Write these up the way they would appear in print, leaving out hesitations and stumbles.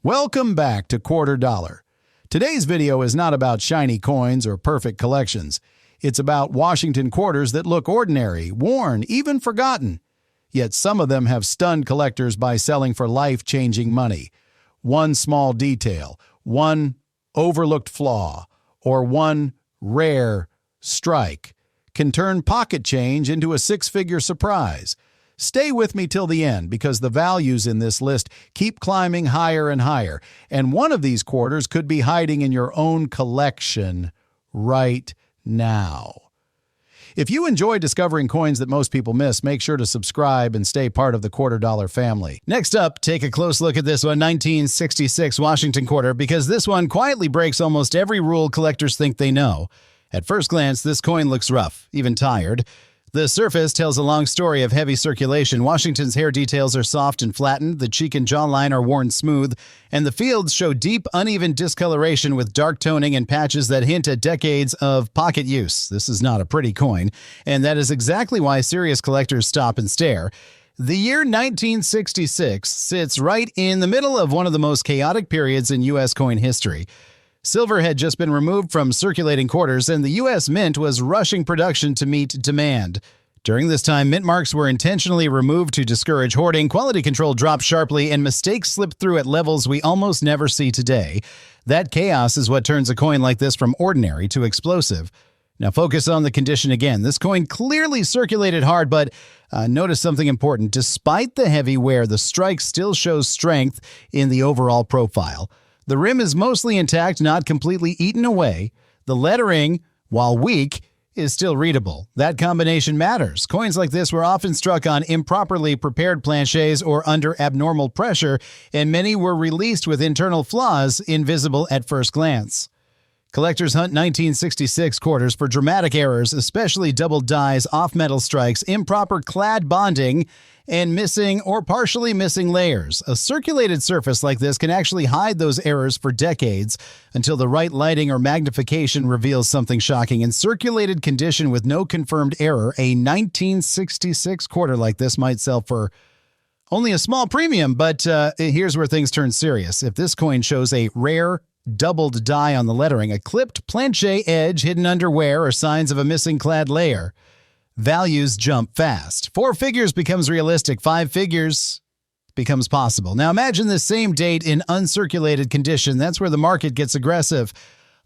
Welcome back to Quarter Dollar. Today's video is not about shiny coins or perfect collections. It's about Washington quarters that look ordinary, worn, even forgotten. Yet some of them have stunned collectors by selling for life-changing money. One small detail, one overlooked flaw, or one rare strike can turn pocket change into a six-figure surprise. Stay with me till the end because the values in this list keep climbing higher and higher, and one of these quarters could be hiding in your own collection right now. If you enjoy discovering coins that most people miss, make sure to subscribe and stay part of the Quarter Dollar family. Next up, take a close look at this one, 1966 Washington quarter, because this one quietly breaks almost every rule collectors think they know. At first glance, this coin looks rough, even tired. The surface tells a long story of heavy circulation. Washington's hair details are soft and flattened, the cheek and jawline are worn smooth, and the fields show deep, uneven discoloration with dark toning and patches that hint at decades of pocket use. This is not a pretty coin, and that is exactly why serious collectors stop and stare. The year 1966 sits right in the middle of one of the most chaotic periods in U.S. coin history. Silver had just been removed from circulating quarters, and the U.S. Mint was rushing production to meet demand. During this time, mint marks were intentionally removed to discourage hoarding, quality control dropped sharply, and mistakes slipped through at levels we almost never see today. That chaos is what turns a coin like this from ordinary to explosive. Now focus on the condition again. This coin clearly circulated hard, but notice something important. Despite the heavy wear, the strike still shows strength in the overall profile. The rim is mostly intact, not completely eaten away. The lettering, while weak, is still readable. That combination matters. Coins like this were often struck on improperly prepared planchets or under abnormal pressure, and many were released with internal flaws invisible at first glance. Collectors hunt 1966 quarters for dramatic errors, especially double dies, off-metal strikes, improper clad bonding, and missing or partially missing layers. A circulated surface like this can actually hide those errors for decades until the right lighting or magnification reveals something shocking. In circulated condition with no confirmed error, a 1966 quarter like this might sell for only a small premium, but here's where things turn serious. If this coin shows a rare doubled die on the lettering, a clipped planchet edge hidden under wear, or signs of a missing clad layer, values jump fast. 4 figures becomes realistic. 5 figures becomes possible. Now imagine this same date in uncirculated condition. That's where the market gets aggressive.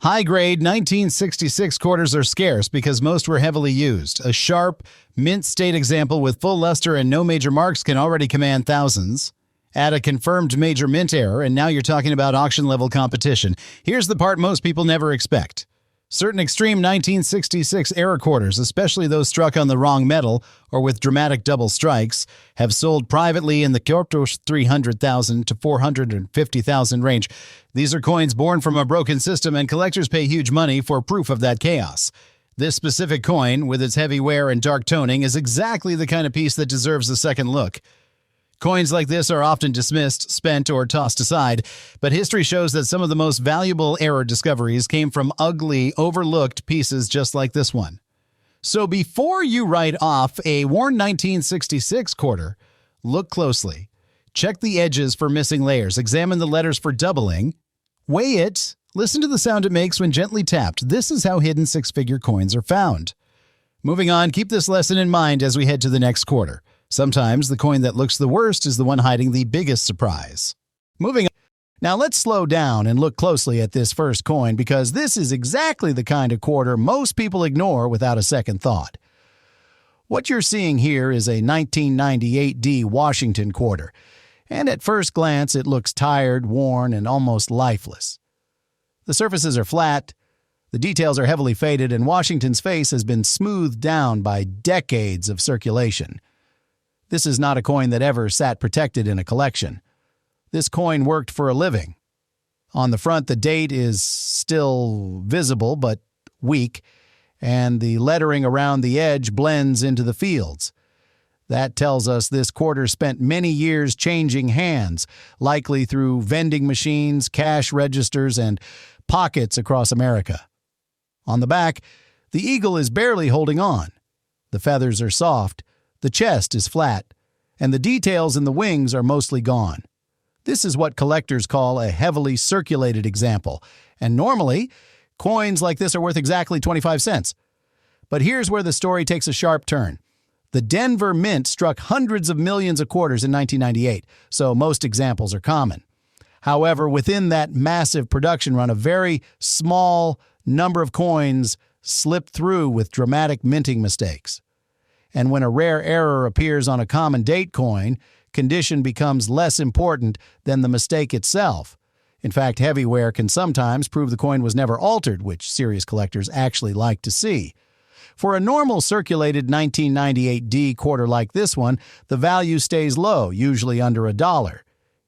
High-grade 1966 quarters are scarce because most were heavily used. A sharp, mint state example with full luster and no major marks can already command thousands. Add a confirmed major mint error, and now you're talking about auction-level competition. Here's the part most people never expect. Certain extreme 1966 error quarters, especially those struck on the wrong metal or with dramatic double strikes, have sold privately in the $300,000 to $450,000 range. These are coins born from a broken system, and collectors pay huge money for proof of that chaos. This specific coin, with its heavy wear and dark toning, is exactly the kind of piece that deserves a second look. Coins like this are often dismissed, spent, or tossed aside, but history shows that some of the most valuable error discoveries came from ugly, overlooked pieces just like this one. So before you write off a worn 1966 quarter, look closely. Check the edges for missing layers. Examine the letters for doubling. Weigh it. Listen to the sound it makes when gently tapped. This is how hidden six-figure coins are found. Moving on, keep this lesson in mind as we head to the next quarter. Sometimes the coin that looks the worst is the one hiding the biggest surprise. Moving on. Now let's slow down and look closely at this first coin because this is exactly the kind of quarter most people ignore without a second thought. What you're seeing here is a 1998 D Washington quarter, and at first glance it looks tired, worn, and almost lifeless. The surfaces are flat, the details are heavily faded, and Washington's face has been smoothed down by decades of circulation. This is not a coin that ever sat protected in a collection. This coin worked for a living. On the front, the date is still visible but weak, and the lettering around the edge blends into the fields. That tells us this quarter spent many years changing hands, likely through vending machines, cash registers, and pockets across America. On the back, the eagle is barely holding on. The feathers are soft. The chest is flat, and the details in the wings are mostly gone. This is what collectors call a heavily circulated example, and normally, coins like this are worth exactly 25 cents. But here's where the story takes a sharp turn. The Denver Mint struck hundreds of millions of quarters in 1998, so most examples are common. However, within that massive production run, a very small number of coins slipped through with dramatic minting mistakes. And when a rare error appears on a common date coin, condition becomes less important than the mistake itself. In fact, heavyware can sometimes prove the coin was never altered, which serious collectors actually like to see. For a normal circulated 1998 D quarter like this one, the value stays low, usually under $1.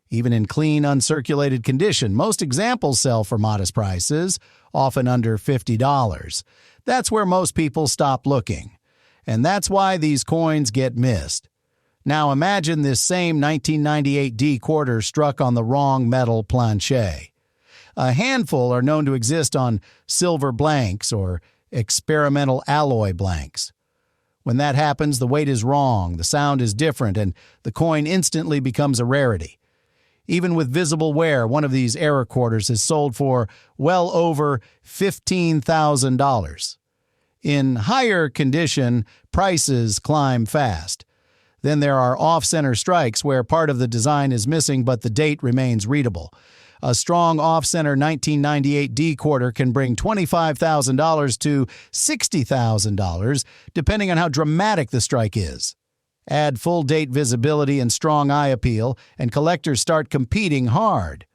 Even in clean, uncirculated condition, most examples sell for modest prices, often under $50. That's where most people stop looking. And that's why these coins get missed. Now imagine this same 1998 D quarter struck on the wrong metal planche. A handful are known to exist on silver blanks or experimental alloy blanks. When that happens, the weight is wrong, the sound is different, and the coin instantly becomes a rarity. Even with visible wear, one of these error quarters is sold for well over $15,000. In higher condition, prices climb fast. Then there are off-center strikes where part of the design is missing but the date remains readable. A strong off-center 1998 D quarter can bring $25,000 to $60,000, depending on how dramatic the strike is. Add full date visibility and strong eye appeal, and collectors start competing hard.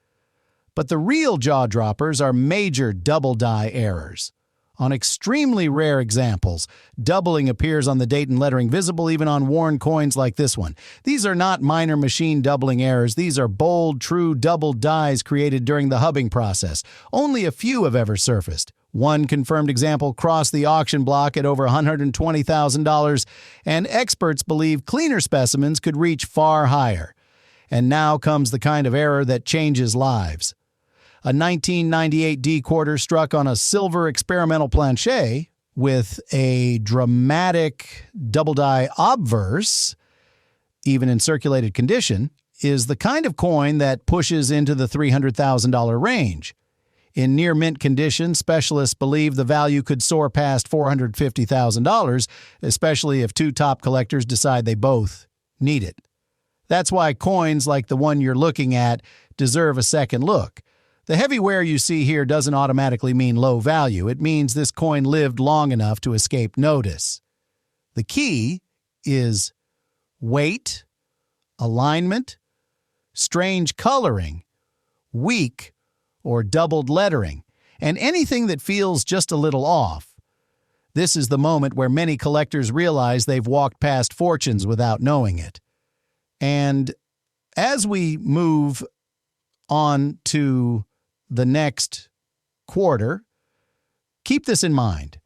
But the real jaw-droppers are major double-die errors. On extremely rare examples, doubling appears on the date and lettering, visible even on worn coins like this one. These are not minor machine doubling errors. These are bold, true double dies created during the hubbing process. Only a few have ever surfaced. One confirmed example crossed the auction block at over $120,000, and experts believe cleaner specimens could reach far higher. And now comes the kind of error that changes lives. A 1998 D quarter struck on a silver experimental planche with a dramatic double-die obverse, even in circulated condition, is the kind of coin that pushes into the $300,000 range. In near-mint condition, specialists believe the value could soar past $450,000, especially if two top collectors decide they both need it. That's why coins like the one you're looking at deserve a second look. The heavy wear you see here doesn't automatically mean low value. It means this coin lived long enough to escape notice. The key is weight, alignment, strange coloring, weak or doubled lettering, and anything that feels just a little off. This is the moment where many collectors realize they've walked past fortunes without knowing it. And as we move on to the next quarter, keep this in mind.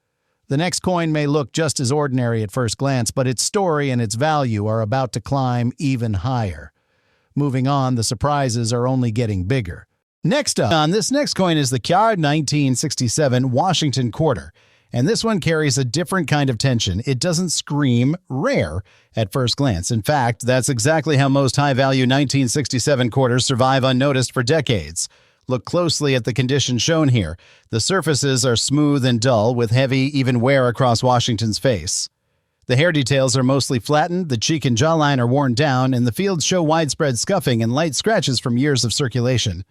The next coin may look just as ordinary at first glance, but its story and its value are about to climb even higher. Moving on, the surprises are only getting bigger. Next up on this next coin is the flawed 1967 Washington quarter. And this one carries a different kind of tension. It doesn't scream rare at first glance. In fact, that's exactly how most high-value 1967 quarters survive unnoticed for decades. Look closely at the condition shown here. The surfaces are smooth and dull, with heavy, even wear across Washington's face. The hair details are mostly flattened, the cheek and jawline are worn down, and the fields show widespread scuffing and light scratches from years of circulation.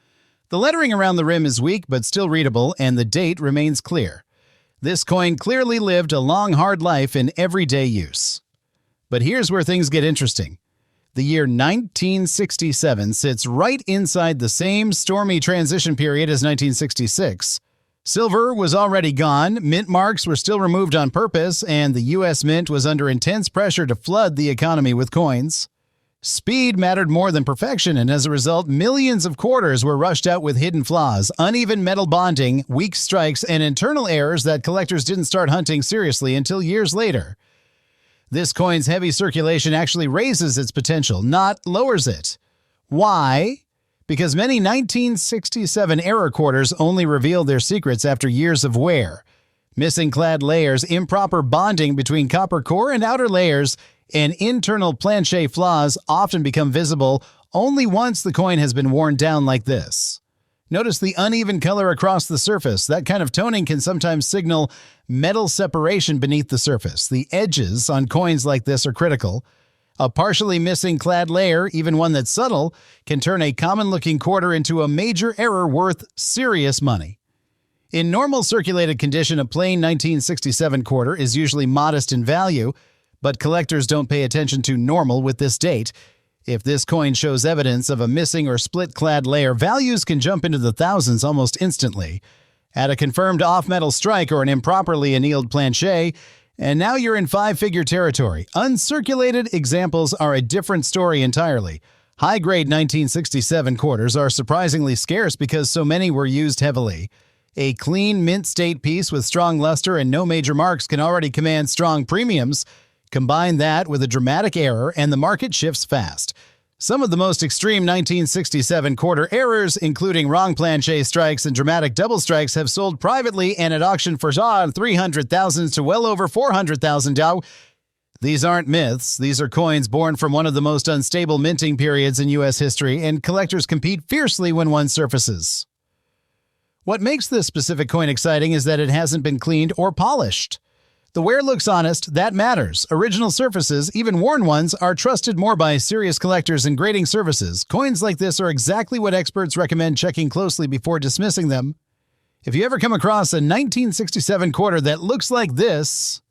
The lettering around the rim is weak but still readable, and the date remains clear. This coin clearly lived a long, hard life in everyday use. But here's where things get interesting. The year 1967 sits right inside the same stormy transition period as 1966. Silver was already gone, mint marks were still removed on purpose, and the U.S. Mint was under intense pressure to flood the economy with coins. Speed mattered more than perfection, and as a result, millions of quarters were rushed out with hidden flaws, uneven metal bonding, weak strikes, and internal errors that collectors didn't start hunting seriously until years later. This coin's heavy circulation actually raises its potential, not lowers it. Why? Because many 1967 error quarters only reveal their secrets after years of wear. Missing clad layers, improper bonding between copper core and outer layers, and internal planche flaws often become visible only once the coin has been worn down like this. Notice the uneven color across the surface. That kind of toning can sometimes signal metal separation beneath the surface. The edges on coins like this are critical. A partially missing clad layer, even one that's subtle, can turn a common-looking quarter into a major error worth serious money. In normal circulated condition, a plain 1967 quarter is usually modest in value, but collectors don't pay attention to normal with this date. If this coin shows evidence of a missing or split-clad layer, values can jump into the thousands almost instantly. Add a confirmed off-metal strike or an improperly annealed planche, and now you're in five-figure territory. Uncirculated examples are a different story entirely. High-grade 1967 quarters are surprisingly scarce because so many were used heavily. A clean, mint-state piece with strong luster and no major marks can already command strong premiums. Combine that with a dramatic error, and the market shifts fast. Some of the most extreme 1967 quarter errors, including wrong planche strikes and dramatic double strikes, have sold privately and at auction for $300,000 to well over $400,000. These aren't myths. These are coins born from one of the most unstable minting periods in U.S. history, and collectors compete fiercely when one surfaces. What makes this specific coin exciting is that it hasn't been cleaned or polished. The wear looks honest, that matters. Original surfaces, even worn ones, are trusted more by serious collectors and grading services. Coins like this are exactly what experts recommend checking closely before dismissing them. If you ever come across a 1967 quarter that looks like this,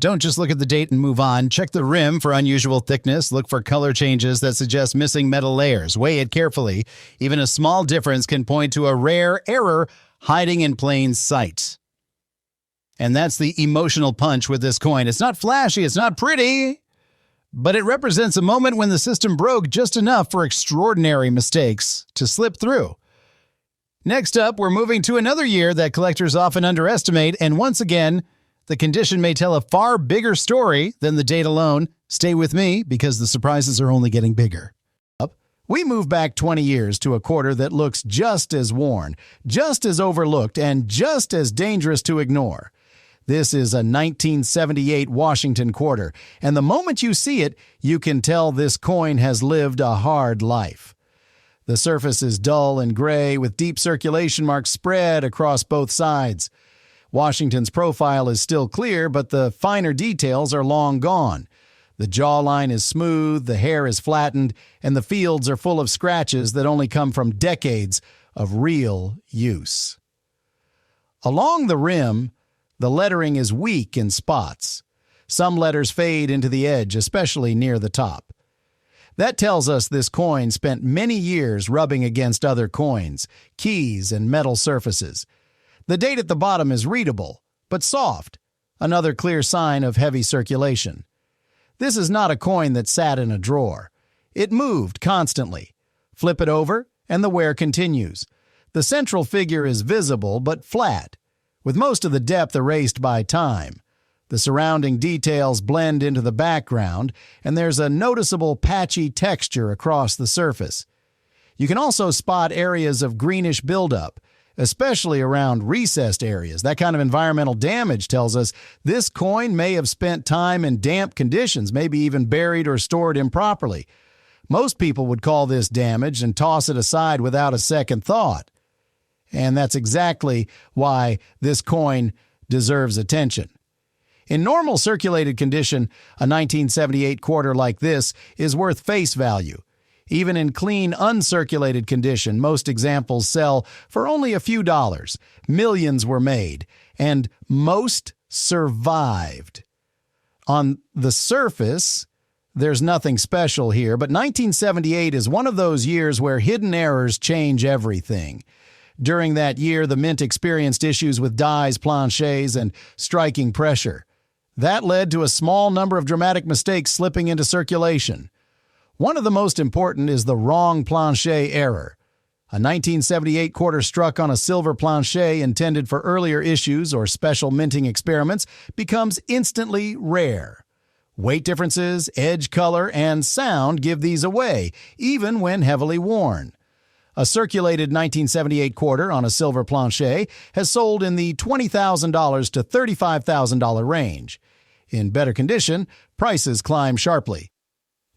don't just look at the date and move on. Check the rim for unusual thickness. Look for color changes that suggest missing metal layers. Weigh it carefully. Even a small difference can point to a rare error hiding in plain sight. And that's the emotional punch with this coin. It's not flashy, it's not pretty, but it represents a moment when the system broke just enough for extraordinary mistakes to slip through. Next up, we're moving to another year that collectors often underestimate, and once again, the condition may tell a far bigger story than the date alone. Stay with me, because the surprises are only getting bigger. We move back 20 years to a quarter that looks just as worn, just as overlooked, and just as dangerous to ignore. This is a 1978 Washington quarter, and the moment you see it, you can tell this coin has lived a hard life. The surface is dull and gray, with deep circulation marks spread across both sides. Washington's profile is still clear, but the finer details are long gone. The jawline is smooth, the hair is flattened, and the fields are full of scratches that only come from decades of real use. Along the rim, the lettering is weak in spots. Some letters fade into the edge, especially near the top. That tells us this coin spent many years rubbing against other coins, keys, and metal surfaces. The date at the bottom is readable, but soft, another clear sign of heavy circulation. This is not a coin that sat in a drawer. It moved constantly. Flip it over, and the wear continues. The central figure is visible but flat, with most of the depth erased by time. The surrounding details blend into the background, and there's a noticeable patchy texture across the surface. You can also spot areas of greenish buildup, especially around recessed areas. That kind of environmental damage tells us this coin may have spent time in damp conditions, maybe even buried or stored improperly. Most people would call this damage and toss it aside without a second thought. And that's exactly why this coin deserves attention. In normal circulated condition, a 1978 quarter like this is worth face value. Even in clean, uncirculated condition, most examples sell for only a few dollars. Millions were made, and most survived. On the surface, there's nothing special here, but 1978 is one of those years where hidden errors change everything. During that year, the mint experienced issues with dies, planches, and striking pressure. That led to a small number of dramatic mistakes slipping into circulation. One of the most important is the wrong planche error. A 1978 quarter struck on a silver planche intended for earlier issues or special minting experiments becomes instantly rare. Weight differences, edge color, and sound give these away, even when heavily worn. A circulated 1978 quarter on a silver planche has sold in the $20,000 to $35,000 range. In better condition, prices climb sharply.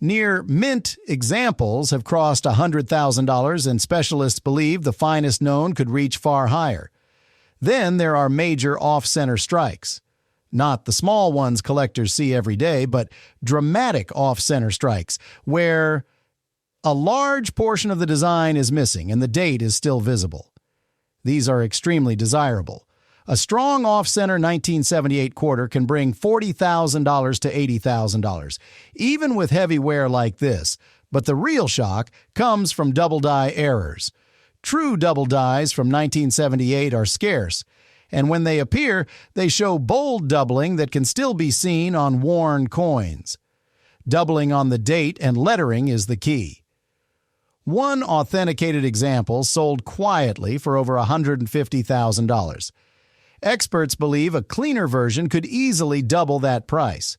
Near mint examples have crossed $100,000, and specialists believe the finest known could reach far higher. Then there are major off-center strikes. Not the small ones collectors see every day, but dramatic off-center strikes, where a large portion of the design is missing and the date is still visible. These are extremely desirable. A strong off-center 1978 quarter can bring $40,000 to $80,000, even with heavy wear like this, but the real shock comes from double-die errors. True double dies from 1978 are scarce, and when they appear, they show bold doubling that can still be seen on worn coins. Doubling on the date and lettering is the key. One authenticated example sold quietly for over $150,000. Experts believe a cleaner version could easily double that price.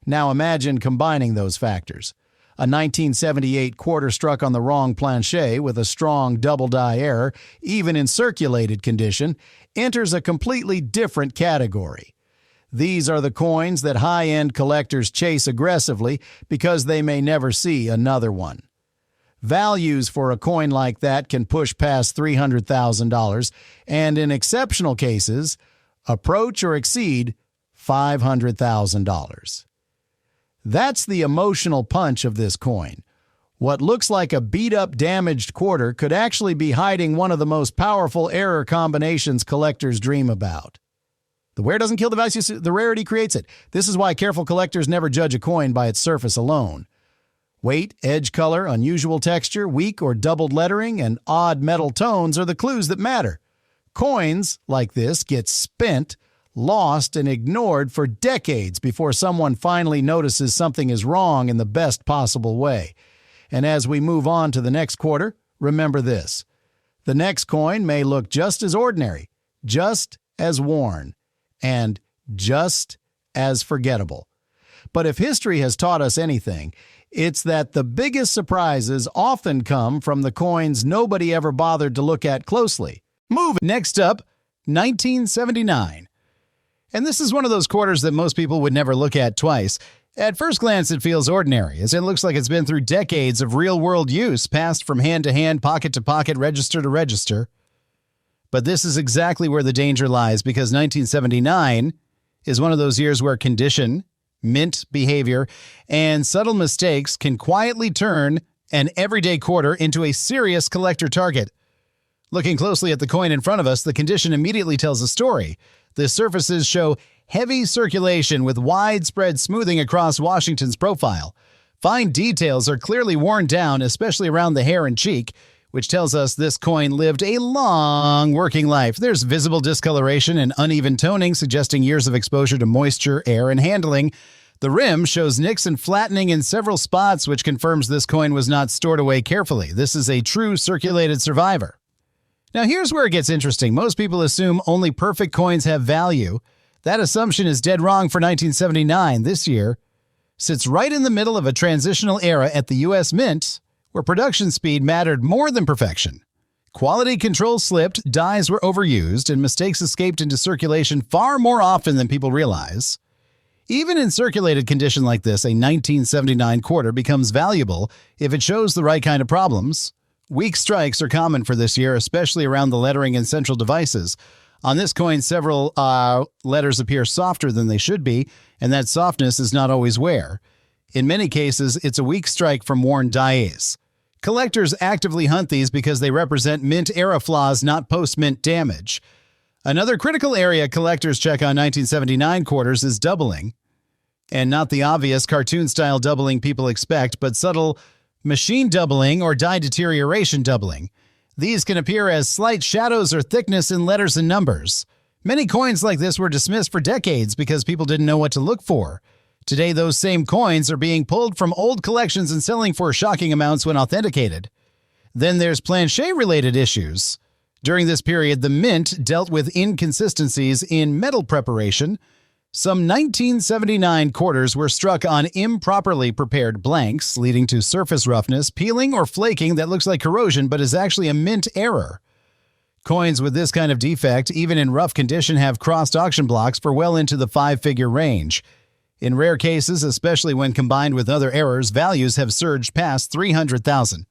Now imagine combining those factors. A 1978 quarter struck on the wrong planchet with a strong double-die error, even in circulated condition, enters a completely different category. These are the coins that high-end collectors chase aggressively because they may never see another one. Values for a coin like that can push past $300,000 and, in exceptional cases, approach or exceed $500,000. That's the emotional punch of this coin. What looks like a beat-up, damaged quarter could actually be hiding one of the most powerful error combinations collectors dream about. The wear doesn't kill the value, the rarity creates it. This is why careful collectors never judge a coin by its surface alone. Weight, edge color, unusual texture, weak or doubled lettering, and odd metal tones are the clues that matter. Coins like this get spent, lost, and ignored for decades before someone finally notices something is wrong in the best possible way. And as we move on to the next quarter, remember this. The next coin may look just as ordinary, just as worn, and just as forgettable. But if history has taught us anything, it's that the biggest surprises often come from the coins nobody ever bothered to look at closely. Next up, 1979. And this is one of those quarters that most people would never look at twice. At first glance, it feels ordinary, as it looks like it's been through decades of real-world use, passed from hand to hand, pocket to pocket, register to register. But this is exactly where the danger lies, because 1979 is one of those years where condition, mint behavior, and subtle mistakes can quietly turn an everyday quarter into a serious collector target. Looking closely at the coin in front of us, the condition immediately tells a story. The surfaces show heavy circulation with widespread smoothing across Washington's profile. Fine details are clearly worn down, especially around the hair and cheek, which tells us this coin lived a long working life. There's visible discoloration and uneven toning, suggesting years of exposure to moisture, air, and handling. The rim shows nicks and flattening in several spots, which confirms this coin was not stored away carefully. This is a true circulated survivor. Now here's where it gets interesting. Most people assume only perfect coins have value. That assumption is dead wrong for 1979. This year sits right in the middle of a transitional era at the U.S. Mint, where production speed mattered more than perfection. Quality control slipped, dies were overused, and mistakes escaped into circulation far more often than people realize. Even in circulated condition like this, a 1979 quarter becomes valuable if it shows the right kind of problems. Weak strikes are common for this year, especially around the lettering and central devices. On this coin, several letters appear softer than they should be, and that softness is not always wear. In many cases, it's a weak strike from worn dies. Collectors actively hunt these because they represent mint-era flaws, not post-mint damage. Another critical area collectors check on 1979 quarters is doubling. And not the obvious cartoon-style doubling people expect, but subtle machine doubling or die deterioration doubling. These can appear as slight shadows or thickness in letters and numbers. Many coins like this were dismissed for decades because people didn't know what to look for. Today, those same coins are being pulled from old collections and selling for shocking amounts when authenticated. Then there's planchet-related issues. During this period, the Mint dealt with inconsistencies in metal preparation. Some 1979 quarters were struck on improperly prepared blanks, leading to surface roughness, peeling, or flaking that looks like corrosion but is actually a mint error. Coins with this kind of defect, even in rough condition, have crossed auction blocks for well into the five-figure range. In rare cases, especially when combined with other errors, values have surged past 300,000.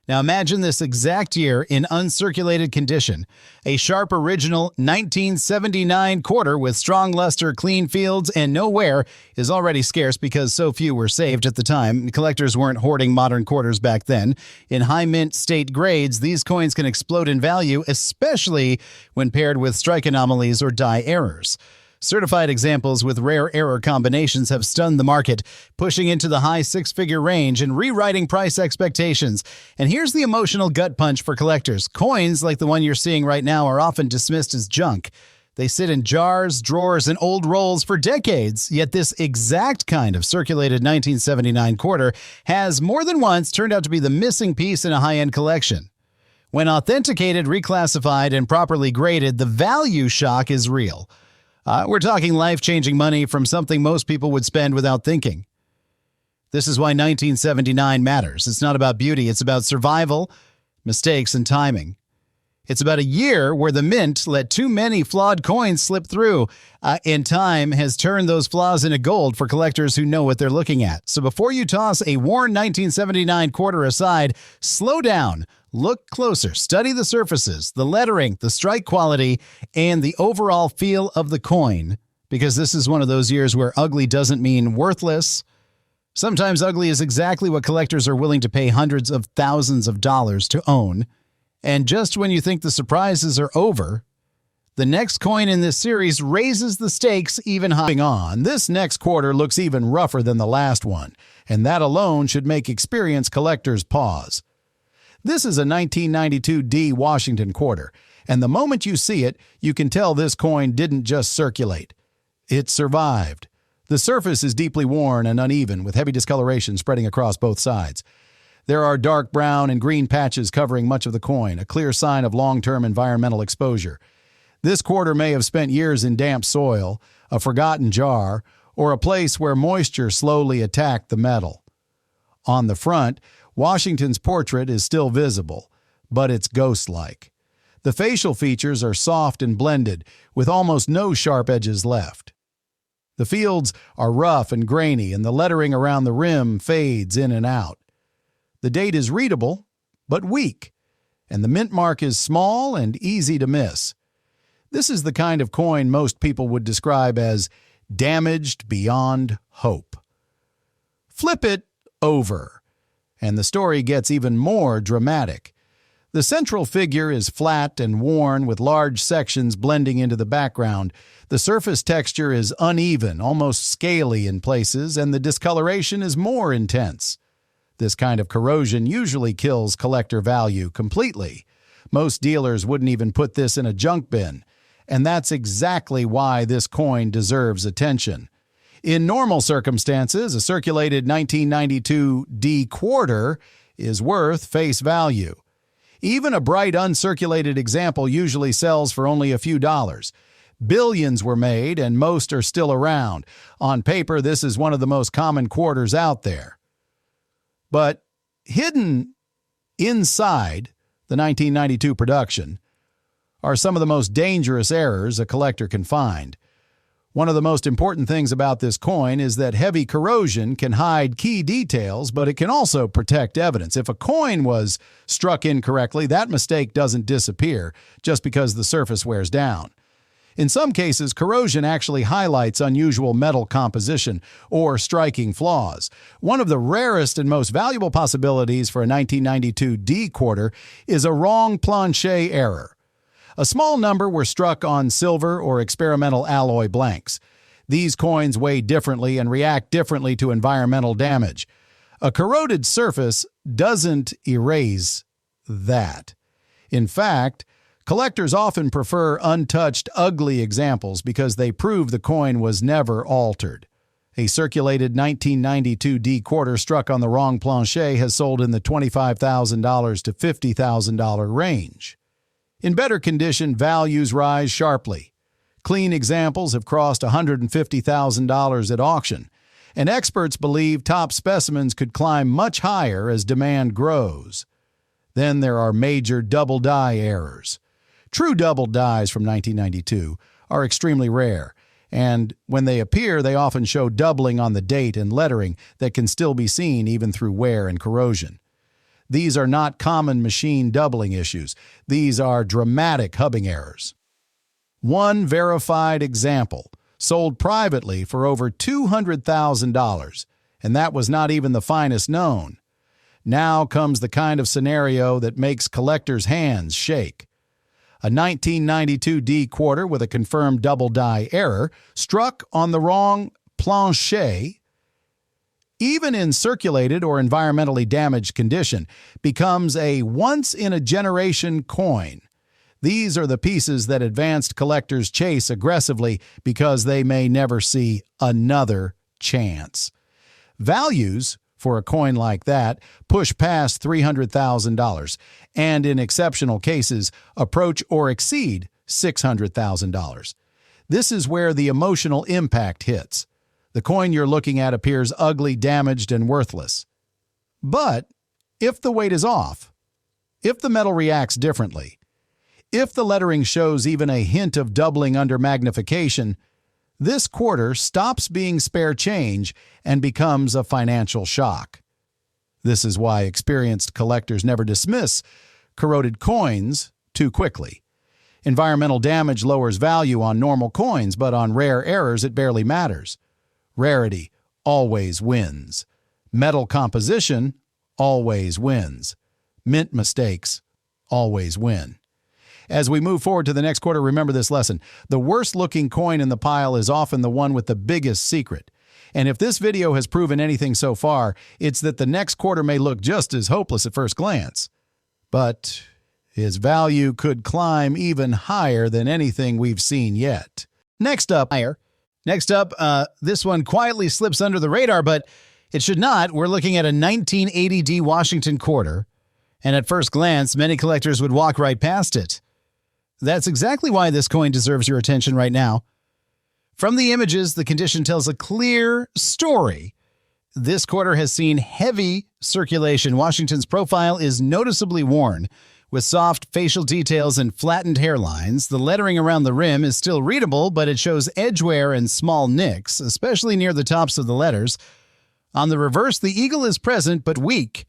Now imagine this exact year in uncirculated condition. A sharp original 1979 quarter with strong luster, clean fields, and no wear is already scarce because so few were saved at the time. Collectors weren't hoarding modern quarters back then. In high mint state grades, these coins can explode in value, especially when paired with strike anomalies or die errors. Certified examples with rare error combinations have stunned the market, pushing into the high six-figure range and rewriting price expectations. And here's the emotional gut punch for collectors. Coins like the one you're seeing right now are often dismissed as junk. They sit in jars, drawers, and old rolls for decades, yet this exact kind of circulated 1979 quarter has more than once turned out to be the missing piece in a high-end collection. When authenticated, reclassified, and properly graded, the value shock is real. We're talking life-changing money from something most people would spend without thinking. This is why 1979 matters. It's not about beauty. It's about survival, mistakes, and timing. It's about a year where the mint let too many flawed coins slip through, and time has turned those flaws into gold for collectors who know what they're looking at. So before you toss a worn 1979 quarter aside, slow down. Look closer, study the surfaces, the lettering, the strike quality, and the overall feel of the coin, because this is one of those years where ugly doesn't mean worthless. Sometimes ugly is exactly what collectors are willing to pay hundreds of thousands of dollars to own. And just when you think the surprises are over, the next coin in this series raises the stakes even higher. This next quarter looks even rougher than the last one, and that alone should make experienced collectors pause. This is a 1992 D Washington quarter, and the moment you see it, you can tell this coin didn't just circulate. It survived. The surface is deeply worn and uneven, with heavy discoloration spreading across both sides. There are dark brown and green patches covering much of the coin, a clear sign of long-term environmental exposure. This quarter may have spent years in damp soil, a forgotten jar, or a place where moisture slowly attacked the metal. On the front, Washington's portrait is still visible, but it's ghost-like. The facial features are soft and blended, with almost no sharp edges left. The fields are rough and grainy, and the lettering around the rim fades in and out. The date is readable, but weak, and the mint mark is small and easy to miss. This is the kind of coin most people would describe as damaged beyond hope. Flip it over, and the story gets even more dramatic. The central figure is flat and worn, with large sections blending into the background. The surface texture is uneven, almost scaly in places, and the discoloration is more intense. This kind of corrosion usually kills collector value completely. Most dealers wouldn't even put this in a junk bin, and that's exactly why this coin deserves attention. In normal circumstances, a circulated 1992 D quarter is worth face value. Even a bright uncirculated example usually sells for only a few dollars. Billions were made, and most are still around. On paper, this is one of the most common quarters out there. But hidden inside the 1992 production are some of the most dangerous errors a collector can find. One of the most important things about this coin is that heavy corrosion can hide key details, but it can also protect evidence. If a coin was struck incorrectly, that mistake doesn't disappear just because the surface wears down. In some cases, corrosion actually highlights unusual metal composition or striking flaws. One of the rarest and most valuable possibilities for a 1992 D quarter is a wrong plancher error. A small number were struck on silver or experimental alloy blanks. These coins weigh differently and react differently to environmental damage. A corroded surface doesn't erase that. In fact, collectors often prefer untouched, ugly examples because they prove the coin was never altered. A circulated 1992 D quarter struck on the wrong plancher has sold in the $25,000 to $50,000 range. In better condition, values rise sharply. Clean examples have crossed $150,000 at auction, and experts believe top specimens could climb much higher as demand grows. Then there are major double die errors. True double dies from 1992 are extremely rare, And when they appear, they often show doubling on the date and lettering that can still be seen even through wear and corrosion. These are not common machine doubling issues. These are dramatic hubbing errors. One verified example sold privately for over $200,000, and that was not even the finest known. Now comes the kind of scenario that makes collectors' hands shake. A 1992 D quarter with a confirmed double die error struck on the wrong plancher, even in circulated or environmentally damaged condition, becomes a once-in-a-generation coin. These are the pieces that advanced collectors chase aggressively because they may never see another chance. Values for a coin like that push past $300,000 and, in exceptional cases, approach or exceed $600,000. This is where the emotional impact hits. The coin you're looking at appears ugly, damaged, and worthless. But if the weight is off, if the metal reacts differently, if the lettering shows even a hint of doubling under magnification, this quarter stops being spare change and becomes a financial shock. This is why experienced collectors never dismiss corroded coins too quickly. Environmental damage lowers value on normal coins, but on rare errors it barely matters. Rarity always wins. Metal composition always wins. Mint mistakes always win. As we move forward to the next quarter, remember this lesson. The worst-looking coin in the pile is often the one with the biggest secret. And if this video has proven anything so far, it's that the next quarter may look just as hopeless at first glance. But its value could climb even higher than anything we've seen yet. Next up, this one quietly slips under the radar, but it should not. We're looking at a 1980 D Washington quarter, and at first glance, many collectors would walk right past it. That's exactly why this coin deserves your attention right now. From the images, the condition tells a clear story. This quarter has seen heavy circulation. Washington's profile is noticeably worn, with soft facial details and flattened hairlines. The lettering around the rim is still readable, but it shows edge wear and small nicks, especially near the tops of the letters. On the reverse, the eagle is present but weak.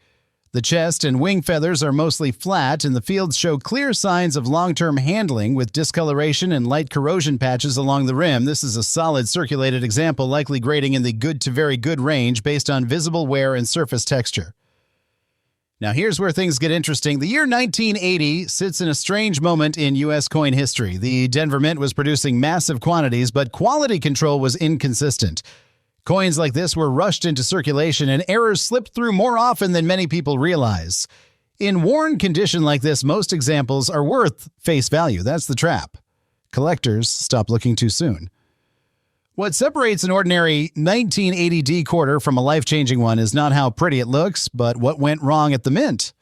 The chest and wing feathers are mostly flat, and the fields show clear signs of long-term handling with discoloration and light corrosion patches along the rim. This is a solid circulated example, likely grading in the good to very good range based on visible wear and surface texture. Now here's where things get interesting. The year 1980 sits in a strange moment in U.S. coin history. The Denver Mint was producing massive quantities, but quality control was inconsistent. Coins like this were rushed into circulation, and errors slipped through more often than many people realize. In worn condition like this, most examples are worth face value. That's the trap. Collectors stop looking too soon. What separates an ordinary 1980 D quarter from a life-changing one is not how pretty it looks, but what went wrong at the mint.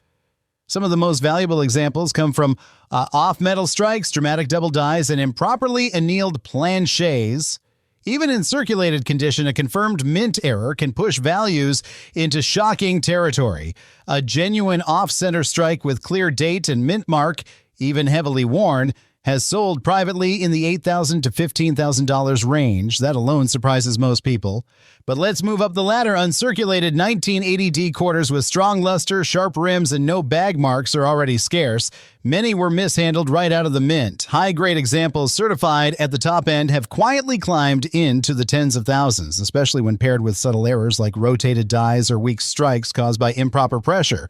Some of the most valuable examples come from off-metal strikes, dramatic double dies, and improperly annealed planchets. Even in circulated condition, a confirmed mint error can push values into shocking territory. A genuine off-center strike with clear date and mint mark, even heavily worn, has sold privately in the $8,000 to $15,000 range. That alone surprises most people. But let's move up the ladder. Uncirculated 1980 D quarters with strong luster, sharp rims, and no bag marks are already scarce. Many were mishandled right out of the mint. High-grade examples certified at the top end have quietly climbed into the tens of thousands, especially when paired with subtle errors like rotated dies or weak strikes caused by improper pressure.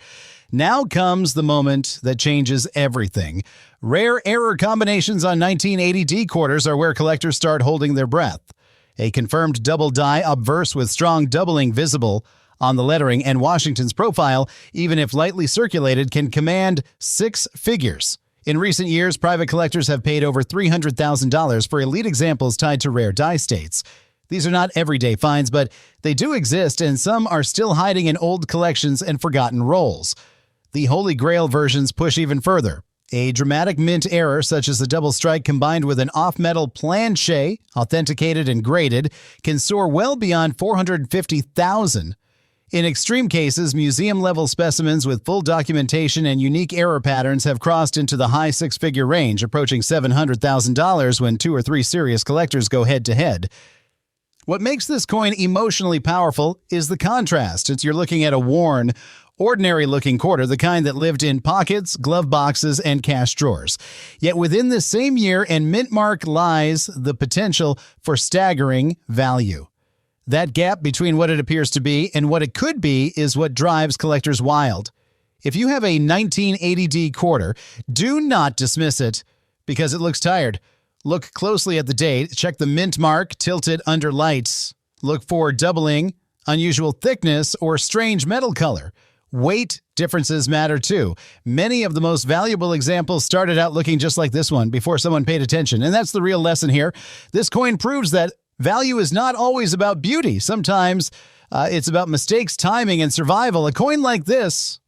Now comes the moment that changes everything. Rare error combinations on 1980 D quarters are where collectors start holding their breath. A confirmed double die obverse with strong doubling visible on the lettering and Washington's profile, even if lightly circulated, can command six figures. In recent years, private collectors have paid over $300,000 for elite examples tied to rare die states. These are not everyday finds, but they do exist, and some are still hiding in old collections and forgotten rolls. The Holy Grail versions push even further. A dramatic mint error, such as a double strike combined with an off-metal planchet, authenticated and graded, can soar well beyond $450,000. In extreme cases, museum-level specimens with full documentation and unique error patterns have crossed into the high six-figure range, approaching $700,000 when 2 or 3 serious collectors go head-to-head. What makes this coin emotionally powerful is the contrast, since you're looking at a worn, ordinary-looking quarter, the kind that lived in pockets, glove boxes, and cash drawers. Yet within this same year and mint mark lies the potential for staggering value. That gap between what it appears to be and what it could be is what drives collectors wild. If you have a 1980D quarter, do not dismiss it because it looks tired. Look closely at the date, check the mint mark tilted under lights. Look for doubling, unusual thickness, or strange metal color. Weight differences matter too. Many of the most valuable examples started out looking just like this one before someone paid attention, and that's the real lesson here. This coin proves that value is not always about beauty. Sometimes it's about mistakes, timing, and survival. A coin like this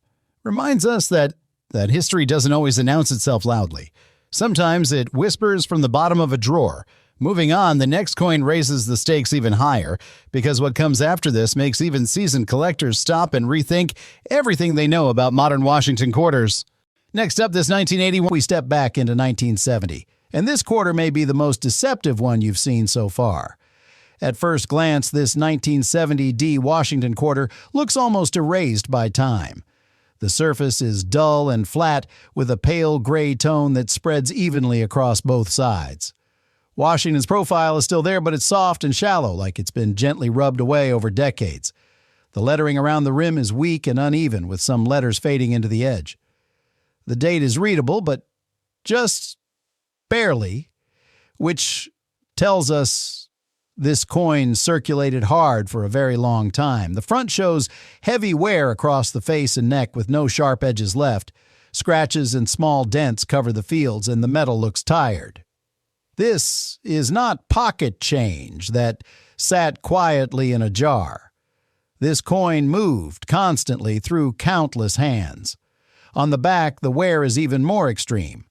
reminds us that history doesn't always announce itself loudly. Sometimes it whispers from the bottom of a drawer. Moving on, the next coin raises the stakes even higher, because what comes after this makes even seasoned collectors stop and rethink everything they know about modern Washington quarters. Next up, this 1981, we step back into 1970. And this quarter may be the most deceptive one you've seen so far. At first glance, this 1970D Washington quarter looks almost erased by time. The surface is dull and flat with a pale gray tone that spreads evenly across both sides. Washington's profile is still there, but it's soft and shallow, like it's been gently rubbed away over decades. The lettering around the rim is weak and uneven, with some letters fading into the edge. The date is readable, but just barely, which tells us this coin circulated hard for a very long time. The front shows heavy wear across the face and neck with no sharp edges left. Scratches and small dents cover the fields, and the metal looks tired. This is not pocket change that sat quietly in a jar. This coin moved constantly through countless hands. On the back, the wear is even more extreme.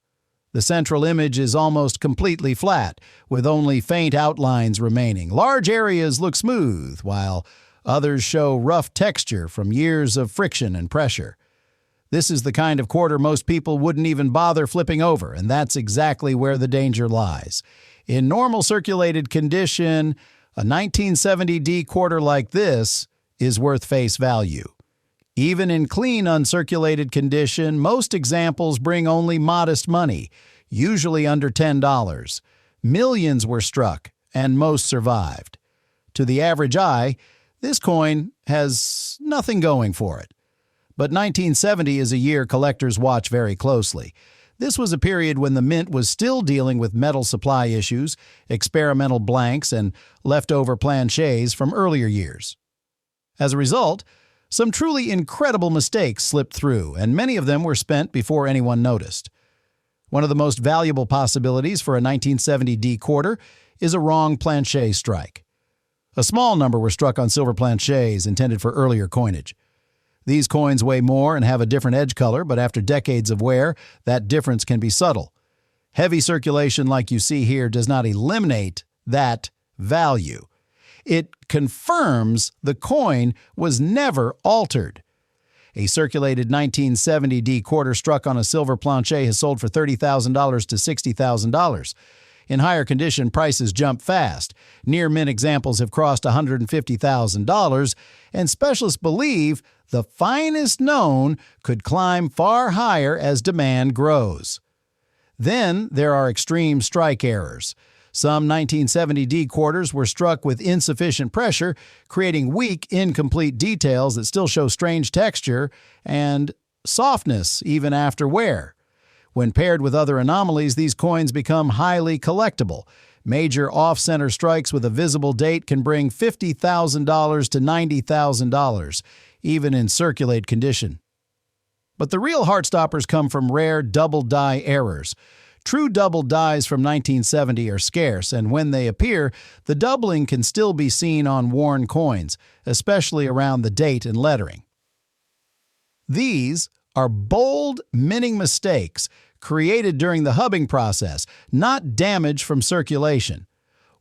The central image is almost completely flat, with only faint outlines remaining. Large areas look smooth, while others show rough texture from years of friction and pressure. This is the kind of quarter most people wouldn't even bother flipping over, and that's exactly where the danger lies. In normal circulated condition, a 1970D quarter like this is worth face value. Even in clean, uncirculated condition, most examples bring only modest money, usually under $10. Millions were struck, and most survived. To the average eye, this coin has nothing going for it. But 1970 is a year collectors watch very closely. This was a period when the mint was still dealing with metal supply issues, experimental blanks, and leftover planchets from earlier years. As a result, some truly incredible mistakes slipped through, and many of them were spent before anyone noticed. One of the most valuable possibilities for a 1970D quarter is a wrong planchet strike. A small number were struck on silver planchets intended for earlier coinage. These coins weigh more and have a different edge color, but after decades of wear, that difference can be subtle. Heavy circulation like you see here does not eliminate that value. It confirms the coin was never altered. A circulated 1970D quarter struck on a silver planchet has sold for $30,000 to $60,000. In higher condition, prices jump fast. Near-mint examples have crossed $150,000, and specialists believe the finest known could climb far higher as demand grows. Then there are extreme strike errors. Some 1970D quarters were struck with insufficient pressure, creating weak, incomplete details that still show strange texture and softness even after wear. When paired with other anomalies, these coins become highly collectible. Major off-center strikes with a visible date can bring $50,000 to $90,000, even in circulate condition. But the real heartstoppers come from rare double-die errors. True double dies from 1970 are scarce, and when they appear, the doubling can still be seen on worn coins, especially around the date and lettering. These are bold minting mistakes created during the hubbing process, not damage from circulation.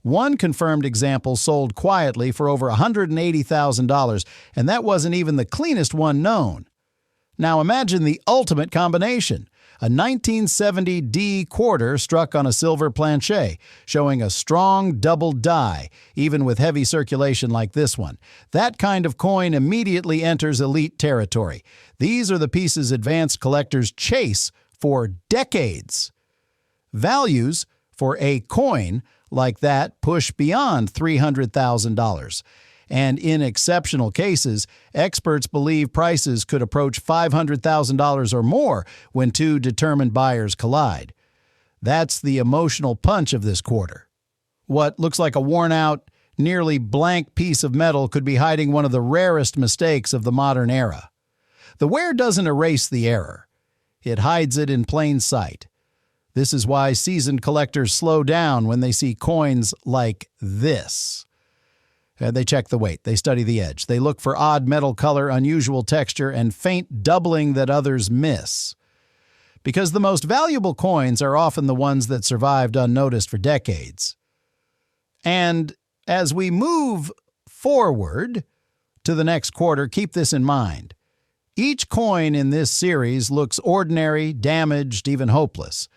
One confirmed example sold quietly for over $180,000, and that wasn't even the cleanest one known. Now imagine the ultimate combination. A 1970 D quarter struck on a silver planchet, showing a strong double die, even with heavy circulation like this one. That kind of coin immediately enters elite territory. These are the pieces advanced collectors chase for decades. Values for a coin like that push beyond $300,000. And in exceptional cases, experts believe prices could approach $500,000 or more when two determined buyers collide. That's the emotional punch of this quarter. What looks like a worn-out, nearly blank piece of metal could be hiding one of the rarest mistakes of the modern era. The wear doesn't erase the error. It hides it in plain sight. This is why seasoned collectors slow down when they see coins like this. They check the weight, they study the edge, they look for odd metal color, unusual texture, and faint doubling that others miss. Because the most valuable coins are often the ones that survived unnoticed for decades. And as we move forward to the next quarter, keep this in mind. Each coin in this series looks ordinary, damaged, even hopeless.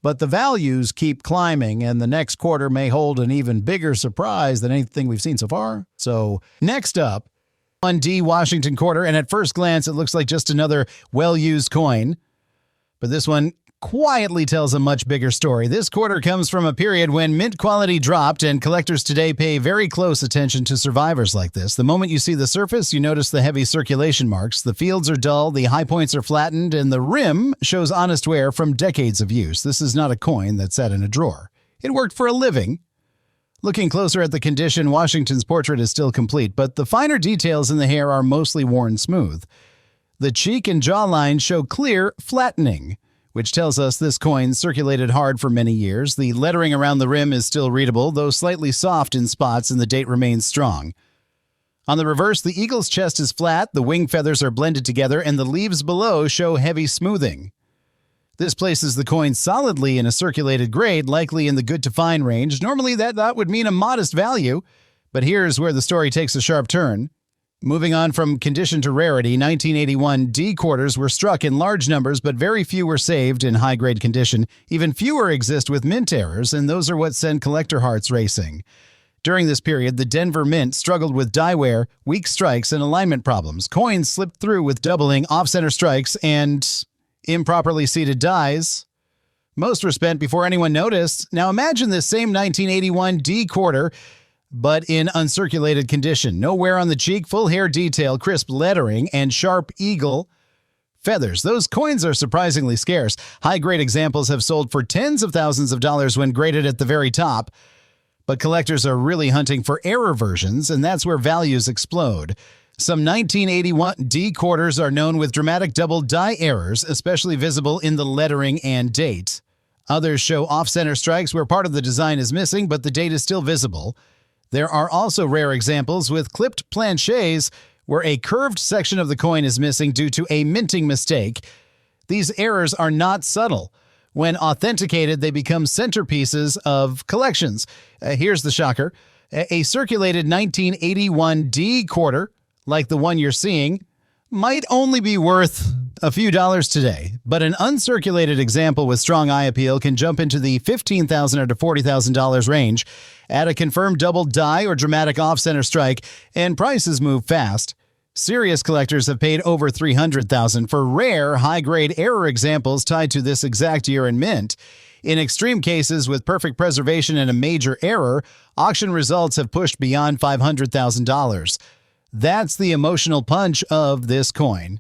But the values keep climbing, and the next quarter may hold an even bigger surprise than anything we've seen so far. So, next up, 1D Washington quarter, and at first glance, it looks like just another well-used coin. But this one quietly tells a much bigger story. This quarter comes from a period when mint quality dropped, and collectors today pay very close attention to survivors like this. The moment you see the surface, you notice the heavy circulation marks. The fields are dull, the high points are flattened, and the rim shows honest wear from decades of use. This is not a coin that sat in a drawer. It worked for a living. Looking closer at the condition, Washington's portrait is still complete, but the finer details in the hair are mostly worn smooth. The cheek and jawline show clear flattening, which tells us this coin circulated hard for many years. The lettering around the rim is still readable, though slightly soft in spots, and the date remains strong. On the reverse, the eagle's chest is flat, the wing feathers are blended together, and the leaves below show heavy smoothing. This places the coin solidly in a circulated grade, likely in the good to fine range. Normally that would mean a modest value, but here's where the story takes a sharp turn. Moving on from condition to rarity, 1981 D quarters were struck in large numbers, but very few were saved in high-grade condition. Even fewer exist with mint errors, and those are what send collector hearts racing. During this period, the Denver Mint struggled with die wear, weak strikes, and alignment problems. Coins slipped through with doubling, off-center strikes, and improperly seated dies. Most were spent before anyone noticed. Now imagine this same 1981 D quarter, but in uncirculated condition. No wear on the cheek, full hair detail, crisp lettering, and sharp eagle feathers. Those coins are surprisingly scarce. High-grade examples have sold for tens of thousands of dollars when graded at the very top. But collectors are really hunting for error versions, and that's where values explode. Some 1981 D quarters are known with dramatic double die errors, especially visible in the lettering and date. Others show off-center strikes where part of the design is missing, but the date is still visible. There are also rare examples with clipped planchets where a curved section of the coin is missing due to a minting mistake. These errors are not subtle. When authenticated, they become centerpieces of collections. Here's the shocker. A circulated 1981 D quarter, like the one you're seeing, might only be worth a few dollars today, but an uncirculated example with strong eye appeal can jump into the $15,000 to $40,000 range. Add a confirmed double die or dramatic off-center strike, and prices move fast. Serious collectors have paid over $300,000 for rare, high-grade error examples tied to this exact year in mint. In extreme cases with perfect preservation and a major error, auction results have pushed beyond $500,000. That's the emotional punch of this coin.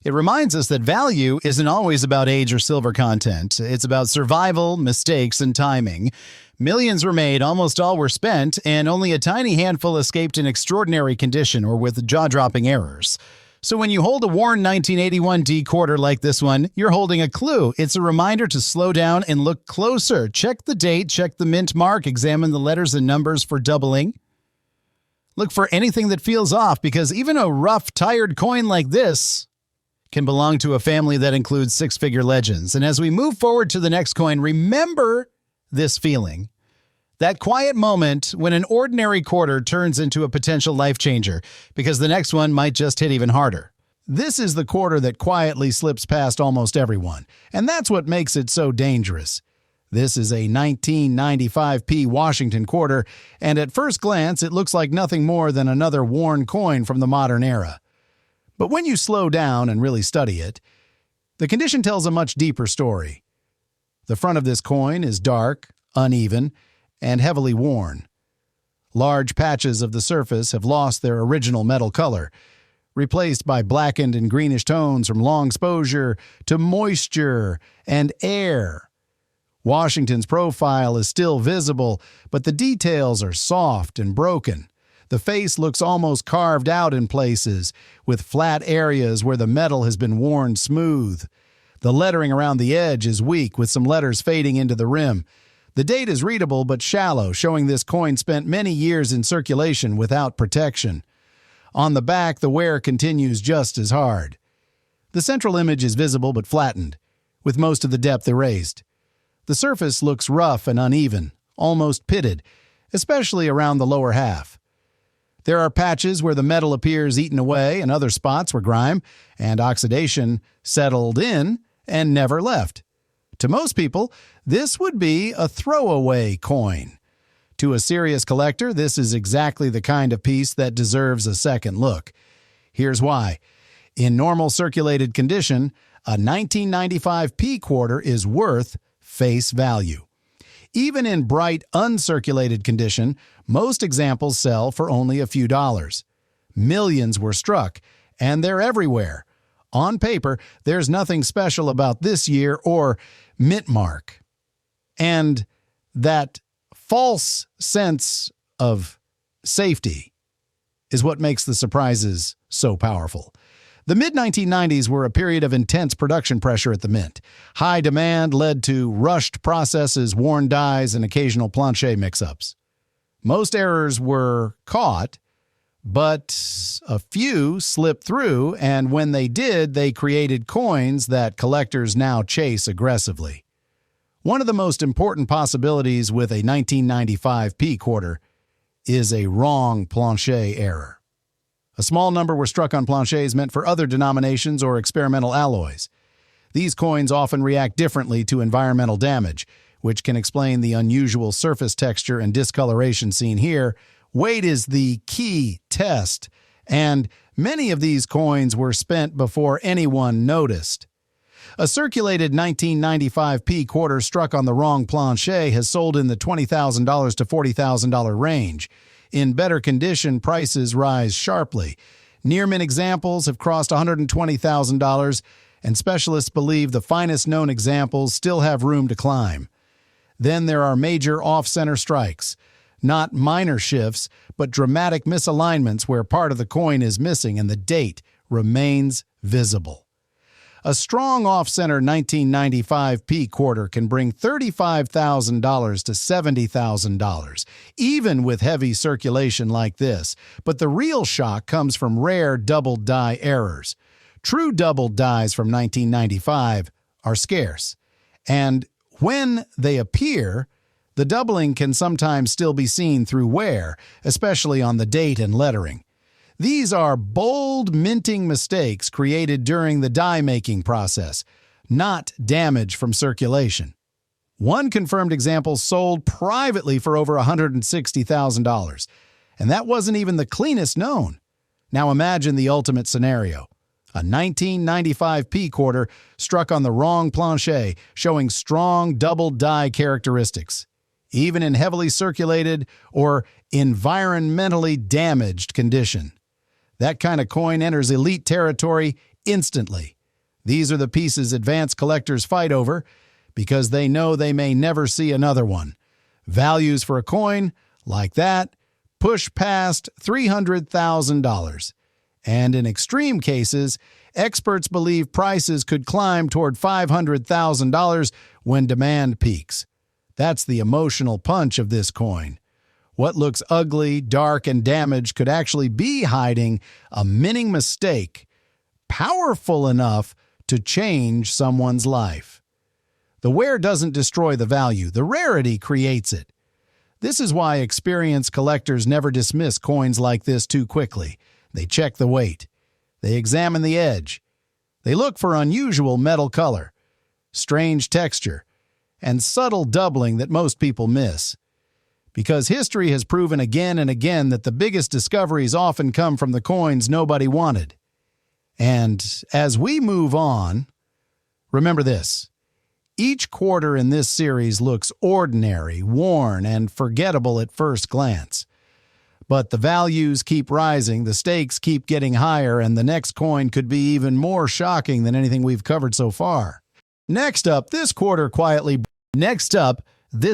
It reminds us that value isn't always about age or silver content. It's about survival, mistakes, and timing. Millions were made, almost all were spent, and only a tiny handful escaped in extraordinary condition or with jaw-dropping errors. So when you hold a worn 1981 D quarter like this one, you're holding a clue. It's a reminder to slow down and look closer. Check the date, check the mint mark, examine the letters and numbers for doubling. Look for anything that feels off, because even a rough, tired coin like this can belong to a family that includes six-figure legends. And as we move forward to the next coin, remember this feeling. That quiet moment when an ordinary quarter turns into a potential life changer because the next one might just hit even harder. This is the quarter that quietly slips past almost everyone, and that's what makes it so dangerous. This is a 1995p Washington quarter, and at first glance it looks like nothing more than another worn coin from the modern era. But when you slow down and really study it, the condition tells a much deeper story. The front of this coin is dark, uneven, and heavily worn. Large patches of the surface have lost their original metal color, replaced by blackened and greenish tones from long exposure to moisture and air. Washington's profile is still visible, but the details are soft and broken. The face looks almost carved out in places, with flat areas where the metal has been worn smooth. The lettering around the edge is weak, with some letters fading into the rim. The date is readable but shallow, showing this coin spent many years in circulation without protection. On the back, the wear continues just as hard. The central image is visible but flattened, with most of the depth erased. The surface looks rough and uneven, almost pitted, especially around the lower half. There are patches where the metal appears eaten away and other spots where grime and oxidation settled in and never left. To most people, this would be a throwaway coin. To a serious collector, this is exactly the kind of piece that deserves a second look. Here's why. In normal circulated condition, a 1995p quarter is worth face value. Even in bright, uncirculated condition, most examples sell for only a few dollars. Millions were struck, and they're everywhere. On paper, there's nothing special about this year or mint mark. And that false sense of safety is what makes the surprises so powerful. The mid-1990s were a period of intense production pressure at the mint. High demand led to rushed processes, worn dies, and occasional planche mix-ups. Most errors were caught, but a few slipped through, and when they did, they created coins that collectors now chase aggressively. One of the most important possibilities with a 1995p quarter is a wrong planche error. A small number were struck on planches meant for other denominations or experimental alloys. These coins often react differently to environmental damage, which can explain the unusual surface texture and discoloration seen here. Weight is the key test, and many of these coins were spent before anyone noticed. A circulated 1995p quarter struck on the wrong planche has sold in the $20,000 to $40,000 range. In better condition, prices rise sharply. Near-mint examples have crossed $120,000, and specialists believe the finest known examples still have room to climb. Then there are major off-center strikes. Not minor shifts, but dramatic misalignments where part of the coin is missing and the date remains visible. A strong off-center 1995p quarter can bring $35,000 to $70,000, even with heavy circulation like this. But the real shock comes from rare double die errors. True double dies from 1995 are scarce, and when they appear, the doubling can sometimes still be seen through wear, especially on the date and lettering. These are bold minting mistakes created during the die-making process, not damage from circulation. One confirmed example sold privately for over $160,000, and that wasn't even the cleanest known. Now imagine the ultimate scenario. A 1995p quarter struck on the wrong planche, showing strong double die characteristics, even in heavily circulated or environmentally damaged condition. That kind of coin enters elite territory instantly. These are the pieces advanced collectors fight over because they know they may never see another one. Values for a coin like that push past $300,000. And in extreme cases, experts believe prices could climb toward $500,000 when demand peaks. That's the emotional punch of this coin. What looks ugly, dark, and damaged could actually be hiding a minting mistake powerful enough to change someone's life. The wear doesn't destroy the value. The rarity creates it. This is why experienced collectors never dismiss coins like this too quickly. They check the weight. They examine the edge. They look for unusual metal color, strange texture, and subtle doubling that most people miss. Because history has proven again and again that the biggest discoveries often come from the coins nobody wanted. And as we move on, remember this. Each quarter in this series looks ordinary, worn, and forgettable at first glance. But the values keep rising, the stakes keep getting higher, and the next coin could be even more shocking than anything we've covered so far. Next up, this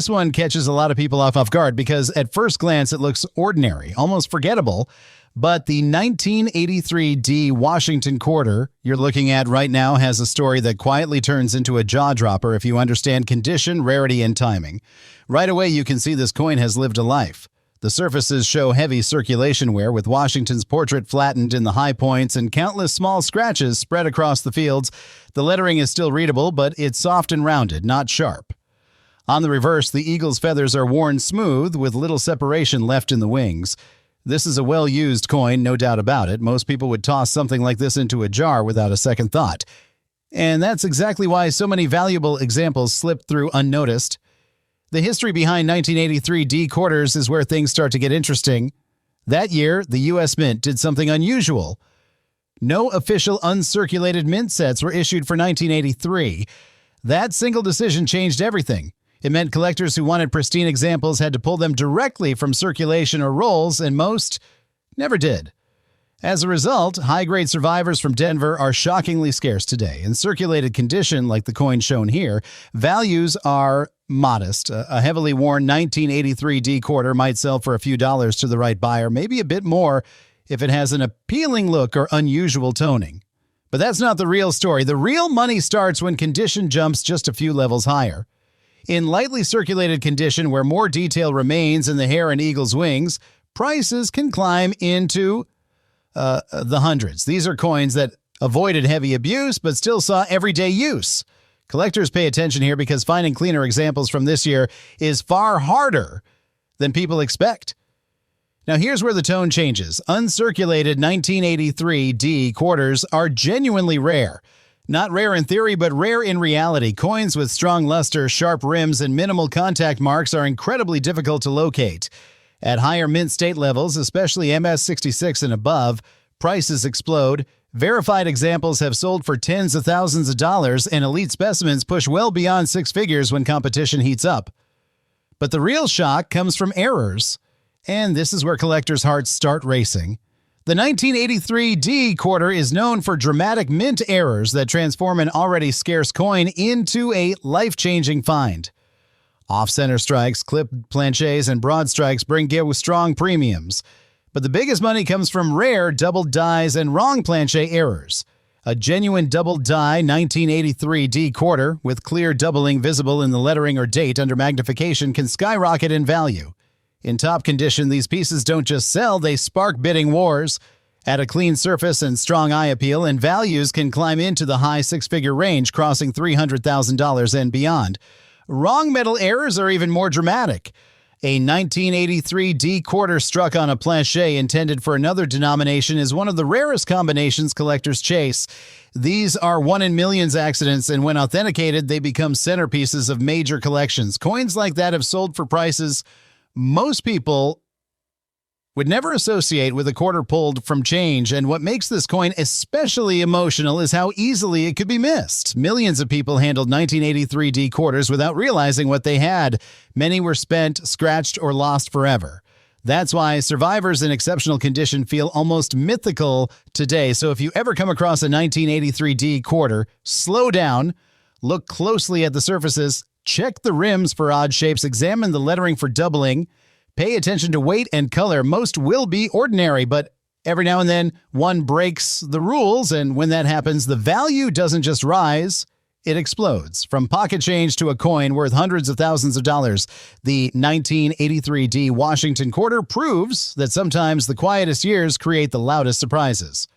one catches a lot of people off guard because at first glance it looks ordinary, almost forgettable. But the 1983 D Washington quarter you're looking at right now has a story that quietly turns into a jaw-dropper if you understand condition, rarity, and timing. Right away you can see this coin has lived a life. The surfaces show heavy circulation wear with Washington's portrait flattened in the high points and countless small scratches spread across the fields. The lettering is still readable, but it's soft and rounded, not sharp. On the reverse, the eagle's feathers are worn smooth with little separation left in the wings. This is a well-used coin, no doubt about it. Most people would toss something like this into a jar without a second thought. And that's exactly why so many valuable examples slip through unnoticed. The history behind 1983 D quarters is where things start to get interesting. That year, the U.S. Mint did something unusual. No official uncirculated mint sets were issued for 1983. That single decision changed everything. It meant collectors who wanted pristine examples had to pull them directly from circulation or rolls, and most never did. As a result, high-grade survivors from Denver are shockingly scarce today. In circulated condition, like the coin shown here, values are modest. A heavily worn 1983 D quarter might sell for a few dollars to the right buyer, maybe a bit more if it has an appealing look or unusual toning. But that's not the real story. The real money starts when condition jumps just a few levels higher. In lightly circulated condition where more detail remains in the hair and eagle's wings, prices can climb into the hundreds. These are coins that avoided heavy abuse but still saw everyday use. Collectors pay attention here because finding cleaner examples from this year is far harder than people expect. Now here's where the tone changes. Uncirculated 1983 D quarters are genuinely rare. Not rare in theory, but rare in reality. Coins with strong luster, sharp rims, and minimal contact marks are incredibly difficult to locate. At higher mint state levels, especially MS66 and above, prices explode. Verified examples have sold for tens of thousands of dollars, and elite specimens push well beyond six figures when competition heats up. But the real shock comes from errors, and this is where collectors' hearts start racing. The 1983 D quarter is known for dramatic mint errors that transform an already scarce coin into a life-changing find. Off-center strikes, clipped planchets, and broad strikes bring strong premiums. But the biggest money comes from rare double dies and wrong planchet errors. A genuine double die 1983 D quarter with clear doubling visible in the lettering or date under magnification can skyrocket in value. In top condition, these pieces don't just sell, they spark bidding wars. Add a clean surface and strong eye appeal, and values can climb into the high six-figure range, crossing $300,000 and beyond. Wrong metal errors are even more dramatic. A 1983 D quarter struck on a planchet intended for another denomination is one of the rarest combinations collectors chase. These are one-in-millions accidents, and when authenticated, they become centerpieces of major collections. Coins like that have sold for prices most people would never associate with a quarter pulled from change, and what makes this coin especially emotional is how easily it could be missed. Millions of people handled 1983 D quarters without realizing what they had. Many were spent, scratched, or lost forever. That's why survivors in exceptional condition feel almost mythical today. So if you ever come across a 1983 D quarter, slow down, look closely at the surfaces, check the rims for odd shapes, examine the lettering for doubling, pay attention to weight and color. Most will be ordinary, but every now and then one breaks the rules, and when that happens, the value doesn't just rise, it explodes. From pocket change to a coin worth hundreds of thousands of dollars, the 1983 D Washington quarter proves that sometimes the quietest years create the loudest surprises.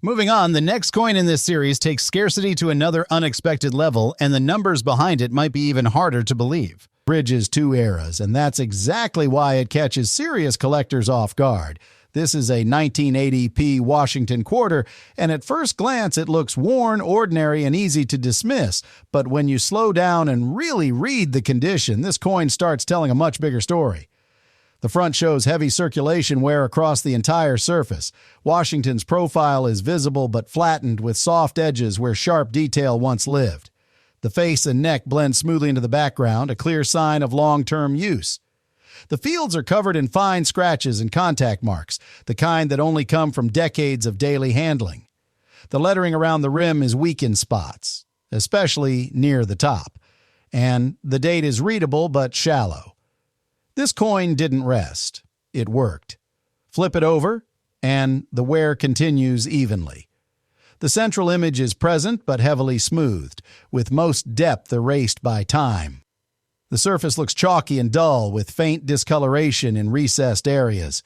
Moving on, the next coin in this series takes scarcity to another unexpected level, and the numbers behind it might be even harder to believe. bridges two eras, and that's exactly why it catches serious collectors off guard. This is a 1980p Washington quarter, and at first glance it looks worn, ordinary, and easy to dismiss. But when you slow down and really read the condition, this coin starts telling a much bigger story. The front shows heavy circulation wear across the entire surface. Washington's profile is visible but flattened with soft edges where sharp detail once lived. The face and neck blend smoothly into the background, a clear sign of long-term use. The fields are covered in fine scratches and contact marks, the kind that only come from decades of daily handling. The lettering around the rim is weak in spots, especially near the top, and the date is readable but shallow. This coin didn't rest. It worked. Flip it over, and the wear continues evenly. The central image is present but heavily smoothed, with most depth erased by time. The surface looks chalky and dull, with faint discoloration in recessed areas.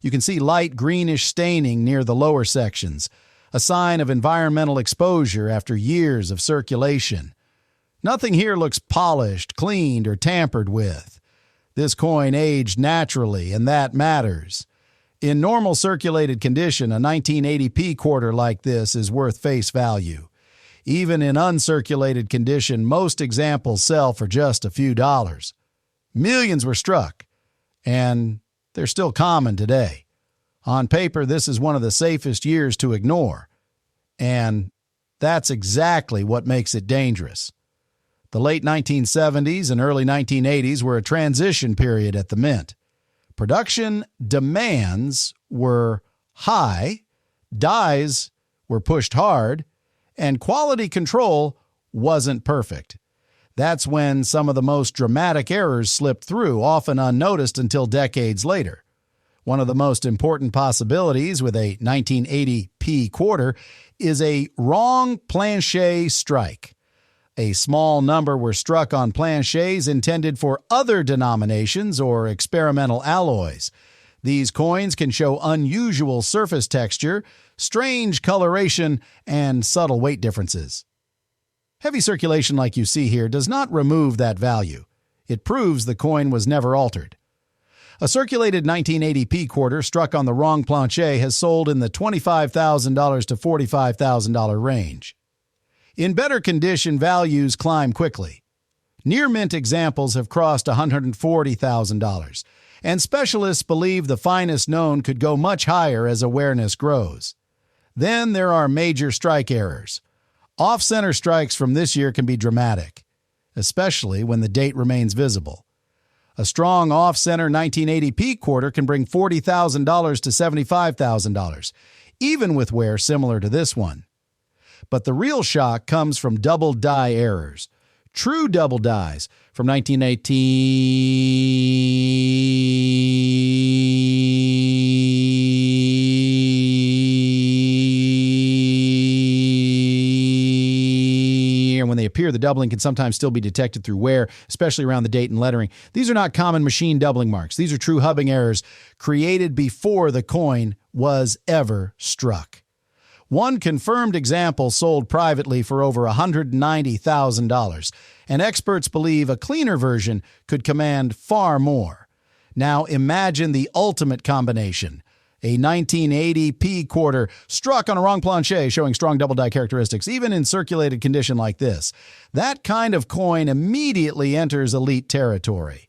You can see light greenish staining near the lower sections, a sign of environmental exposure after years of circulation. Nothing here looks polished, cleaned, or tampered with. This coin aged naturally, and that matters. In normal circulated condition, a 1980p quarter like this is worth face value. Even in uncirculated condition, most examples sell for just a few dollars. Millions were struck, and they're still common today. On paper, this is one of the safest years to ignore, and that's exactly what makes it dangerous. The late 1970s and early 1980s were a transition period at the mint. Production demands were high, dies were pushed hard, and quality control wasn't perfect. That's when some of the most dramatic errors slipped through, often unnoticed until decades later. One of the most important possibilities with a 1980p quarter is a wrong planche strike. A small number were struck on planches intended for other denominations or experimental alloys. These coins can show unusual surface texture, strange coloration, and subtle weight differences. Heavy circulation like you see here does not remove that value. It proves the coin was never altered. A circulated 1980p quarter struck on the wrong planche has sold in the $25,000 to $45,000 range. In better condition, values climb quickly. Near-mint examples have crossed $140,000, and specialists believe the finest known could go much higher as awareness grows. Then there are major strike errors. Off-center strikes from this year can be dramatic, especially when the date remains visible. A strong off-center 1980p quarter can bring $40,000 to $75,000, even with wear similar to this one. But the real shock comes from double die errors. True double dies from 1980, and when they appear, the doubling can sometimes still be detected through wear, especially around the date and lettering. These are not common machine doubling marks. These are true hubbing errors created before the coin was ever struck. One confirmed example sold privately for over $190,000, and experts believe a cleaner version could command far more. Now imagine the ultimate combination. A 1980p quarter struck on a wrong planche showing strong double die characteristics, even in circulated condition like this. That kind of coin immediately enters elite territory.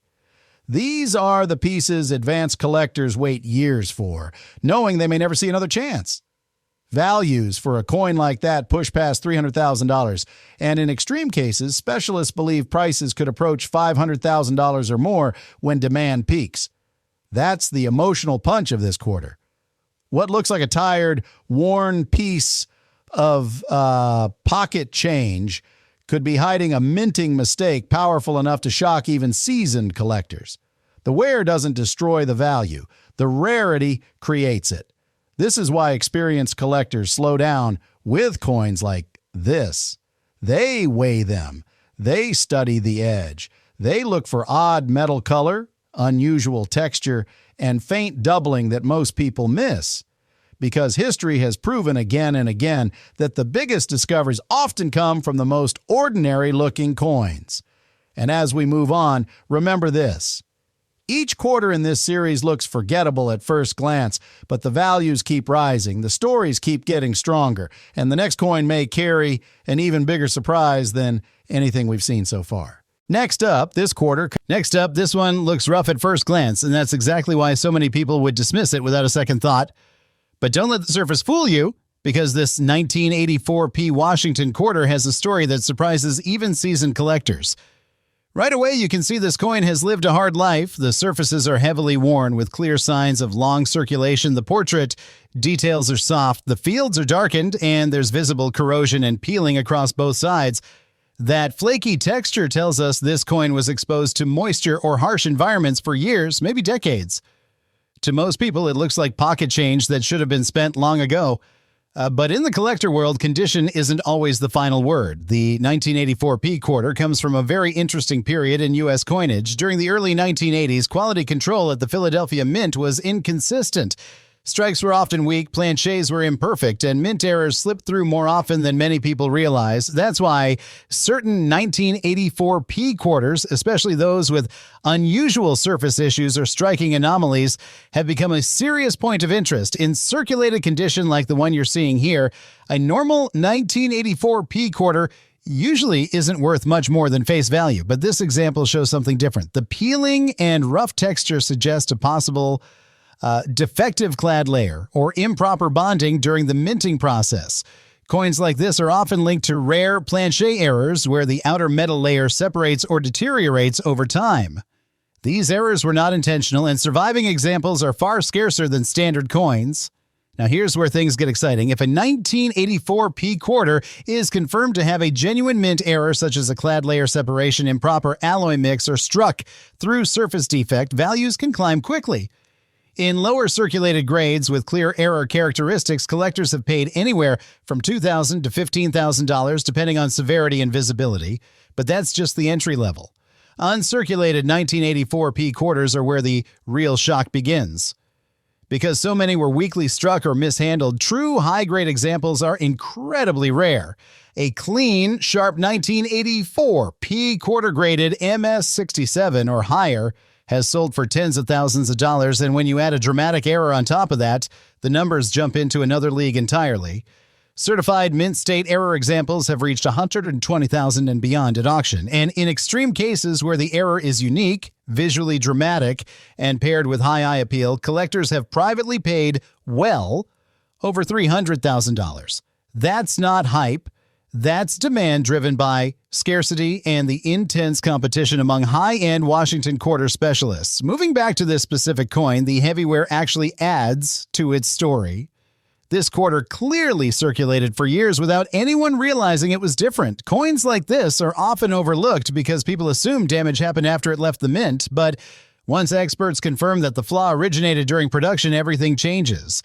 These are the pieces advanced collectors wait years for, knowing they may never see another chance. Values for a coin like that push past $300,000, and in extreme cases, specialists believe prices could approach $500,000 or more when demand peaks. That's the emotional punch of this quarter. What looks like a tired, worn piece of pocket change could be hiding a minting mistake powerful enough to shock even seasoned collectors. The wear doesn't destroy the value. The rarity creates it. This is why experienced collectors slow down with coins like this. They weigh them. They study the edge. They look for odd metal color, unusual texture, and faint doubling that most people miss. Because history has proven again and again that the biggest discoveries often come from the most ordinary-looking coins. And as we move on, remember this. Each quarter in this series looks forgettable at first glance, but the values keep rising, the stories keep getting stronger, and the next coin may carry an even bigger surprise than anything we've seen so far. Next up, this one looks rough at first glance, and that's exactly why so many people would dismiss it without a second thought. But don't let the surface fool you, because this 1984p Washington quarter has a story that surprises even seasoned collectors. Right away, you can see this coin has lived a hard life. The surfaces are heavily worn with clear signs of long circulation. The portrait details are soft, the fields are darkened, and there's visible corrosion and peeling across both sides. That flaky texture tells us this coin was exposed to moisture or harsh environments for years, maybe decades. To most people, it looks like pocket change that should have been spent long ago. But in the collector world, condition isn't always the final word. The 1984p quarter comes from a very interesting period in U.S. coinage. During the early 1980s, quality control at the Philadelphia Mint was inconsistent. Strikes were often weak, planchets were imperfect, and mint errors slipped through more often than many people realize. That's why certain 1984p quarters, especially those with unusual surface issues or striking anomalies, have become a serious point of interest. In circulated condition like the one you're seeing here, a normal 1984p quarter usually isn't worth much more than face value, but this example shows something different. The peeling and rough texture suggest a possible defective clad layer or improper bonding during the minting process. Coins like this are often linked to rare planchet errors where the outer metal layer separates or deteriorates over time. These errors were not intentional, and surviving examples are far scarcer than standard coins. Now here's where things get exciting. If a 1984p quarter is confirmed to have a genuine mint error such as a clad layer separation, improper alloy mix, or struck through surface defect, values can climb quickly. In lower circulated grades with clear error characteristics, collectors have paid anywhere from $2,000 to $15,000 depending on severity and visibility, but that's just the entry level. Uncirculated 1984p quarters are where the real shock begins. Because so many were weakly struck or mishandled, true high-grade examples are incredibly rare. A clean, sharp 1984p quarter-graded MS67 or higher has sold for tens of thousands of dollars, and when you add a dramatic error on top of that, the numbers jump into another league entirely. Certified mint state error examples have reached $120,000 and beyond at auction, and in extreme cases where the error is unique, visually dramatic, and paired with high eye appeal, collectors have privately paid well over $300,000. That's not hype. That's demand driven by scarcity and the intense competition among high-end Washington quarter specialists. Moving back to this specific coin, the heavyware actually adds to its story. This quarter clearly circulated for years without anyone realizing it was different. Coins like this are often overlooked because people assume damage happened after it left the mint, but once experts confirm that the flaw originated during production, everything changes.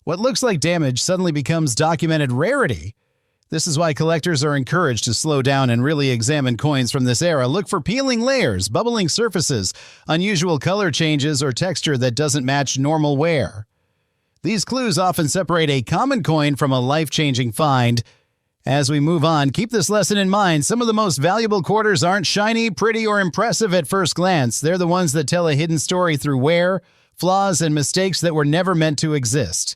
What looks like damage suddenly becomes documented rarity. This is why collectors are encouraged to slow down and really examine coins from this era. Look for peeling layers, bubbling surfaces, unusual color changes, or texture that doesn't match normal wear. These clues often separate a common coin from a life-changing find. As we move on, keep this lesson in mind. Some of the most valuable quarters aren't shiny, pretty, or impressive at first glance. They're the ones that tell a hidden story through wear, flaws, and mistakes that were never meant to exist.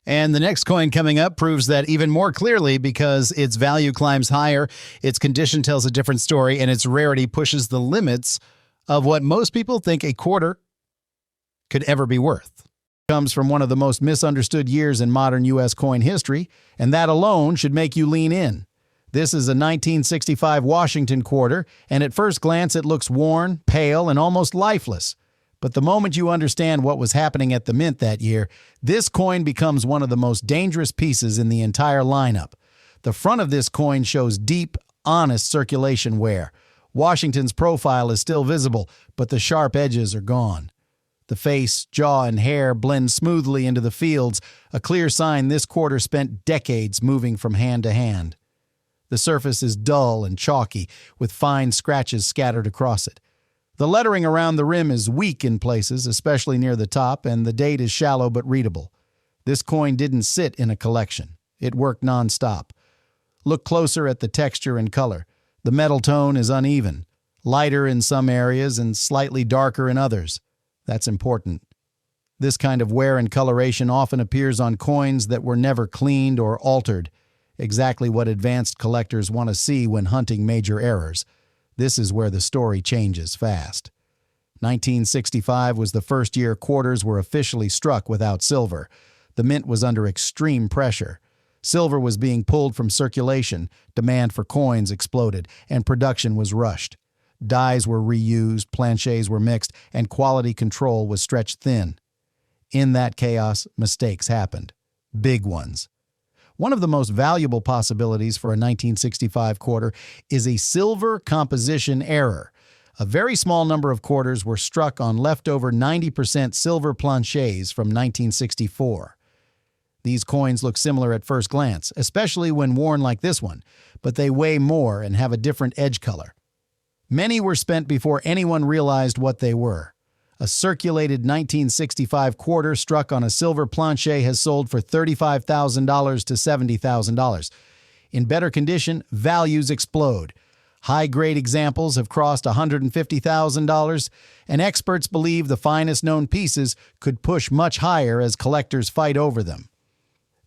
And the next coin coming up proves that even more clearly because its value climbs higher, its condition tells a different story, and its rarity pushes the limits of what most people think a quarter could ever be worth. It comes from one of the most misunderstood years in modern U.S. coin history, and that alone should make you lean in. This is a 1965 Washington quarter, and at first glance it looks worn, pale, and almost lifeless. But the moment you understand what was happening at the mint that year, this coin becomes one of the most dangerous pieces in the entire lineup. The front of this coin shows deep, honest circulation wear. Washington's profile is still visible, but the sharp edges are gone. The face, jaw, and hair blend smoothly into the fields, a clear sign this quarter spent decades moving from hand to hand. The surface is dull and chalky, with fine scratches scattered across it. The lettering around the rim is weak in places, especially near the top, and the date is shallow but readable. This coin didn't sit in a collection. It worked nonstop. Look closer at the texture and color. The metal tone is uneven. lighter in some areas and slightly darker in others. That's important. This kind of wear and coloration often appears on coins that were never cleaned or altered, exactly what advanced collectors want to see when hunting major errors. This is where the story changes fast. 1965 was the first year quarters were officially struck without silver. The mint was under extreme pressure. Silver was being pulled from circulation, demand for coins exploded, and production was rushed. Dies were reused, planchets were mixed, and quality control was stretched thin. In that chaos, mistakes happened. Big ones. One of the most valuable possibilities for a 1965 quarter is a silver composition error. A very small number of quarters were struck on leftover 90% silver planchets from 1964. These coins look similar at first glance, especially when worn like this one, but they weigh more and have a different edge color. Many were spent before anyone realized what they were. A circulated 1965 quarter struck on a silver planchet has sold for $35,000 to $70,000. In better condition, values explode. High-grade examples have crossed $150,000, and experts believe the finest known pieces could push much higher as collectors fight over them.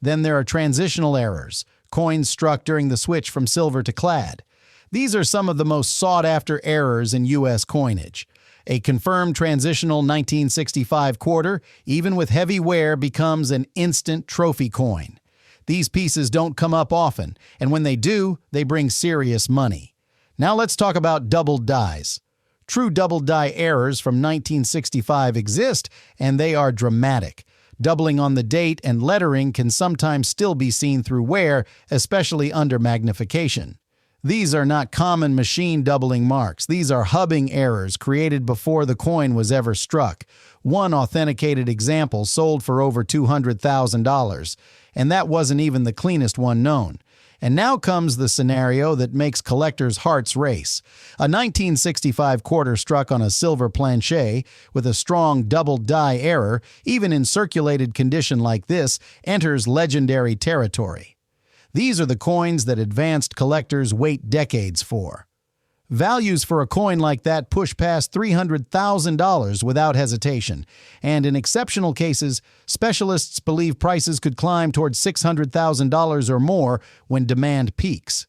Then there are transitional errors, coins struck during the switch from silver to clad. These are some of the most sought-after errors in U.S. coinage. A confirmed transitional 1965 quarter, even with heavy wear, becomes an instant trophy coin. These pieces don't come up often, and when they do, they bring serious money. Now let's talk about doubled dies. True double die errors from 1965 exist, and they are dramatic. Doubling on the date and lettering can sometimes still be seen through wear, especially under magnification. These are not common machine doubling marks. These are hubbing errors created before the coin was ever struck. One authenticated example sold for over $200,000, and that wasn't even the cleanest one known. And now comes the scenario that makes collectors' hearts race. A 1965 quarter struck on a silver planchet with a strong double die error, even in circulated condition like this, enters legendary territory. These are the coins that advanced collectors wait decades for. Values for a coin like that push past $300,000 without hesitation, and in exceptional cases, specialists believe prices could climb towards $600,000 or more when demand peaks.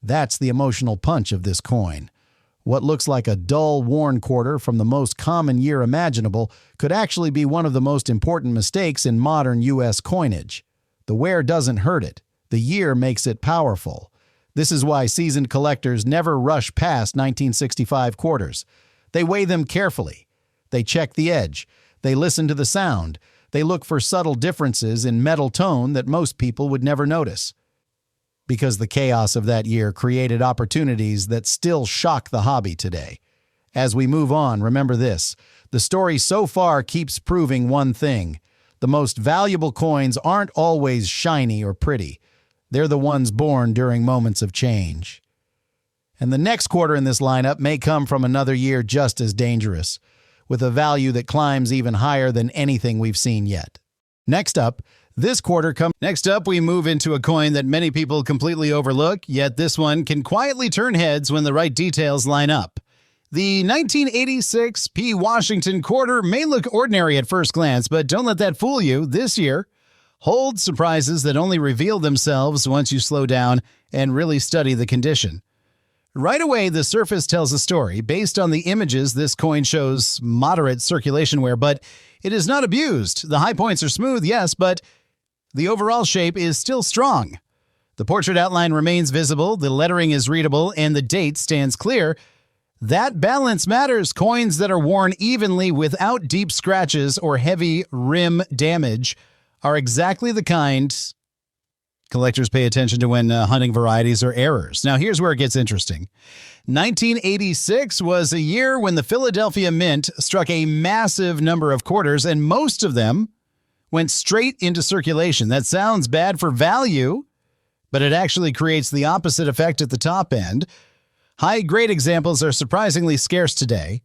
That's the emotional punch of this coin. What looks like a dull, worn quarter from the most common year imaginable could actually be one of the most important mistakes in modern U.S. coinage. The wear doesn't hurt it. The year makes it powerful. This is why seasoned collectors never rush past 1965 quarters. They weigh them carefully. They check the edge. They listen to the sound. They look for subtle differences in metal tone that most people would never notice. Because the chaos of that year created opportunities that still shock the hobby today. As we move on, remember this. The story so far keeps proving one thing. The most valuable coins aren't always shiny or pretty. They're the ones born during moments of change. And the next quarter in this lineup may come from another year just as dangerous, with a value that climbs even higher than anything we've seen yet. Next up, we move into a coin that many people completely overlook, yet this one can quietly turn heads when the right details line up. The 1986 P. Washington quarter may look ordinary at first glance, but don't let that fool you. This year holds surprises that only reveal themselves once you slow down and really study the condition. Right away, the surface tells a story. Based on the images, this coin shows moderate circulation wear, but it is not abused. The high points are smooth, yes, but the overall shape is still strong. The portrait outline remains visible, the lettering is readable, and the date stands clear. That balance matters. Coins that are worn evenly without deep scratches or heavy rim damage are exactly the kind collectors pay attention to when hunting varieties or errors. Now, here's where it gets interesting. 1986 was a year when the Philadelphia Mint struck a massive number of quarters, and most of them went straight into circulation. That sounds bad for value, but it actually creates the opposite effect at the top end. High-grade examples are surprisingly scarce today.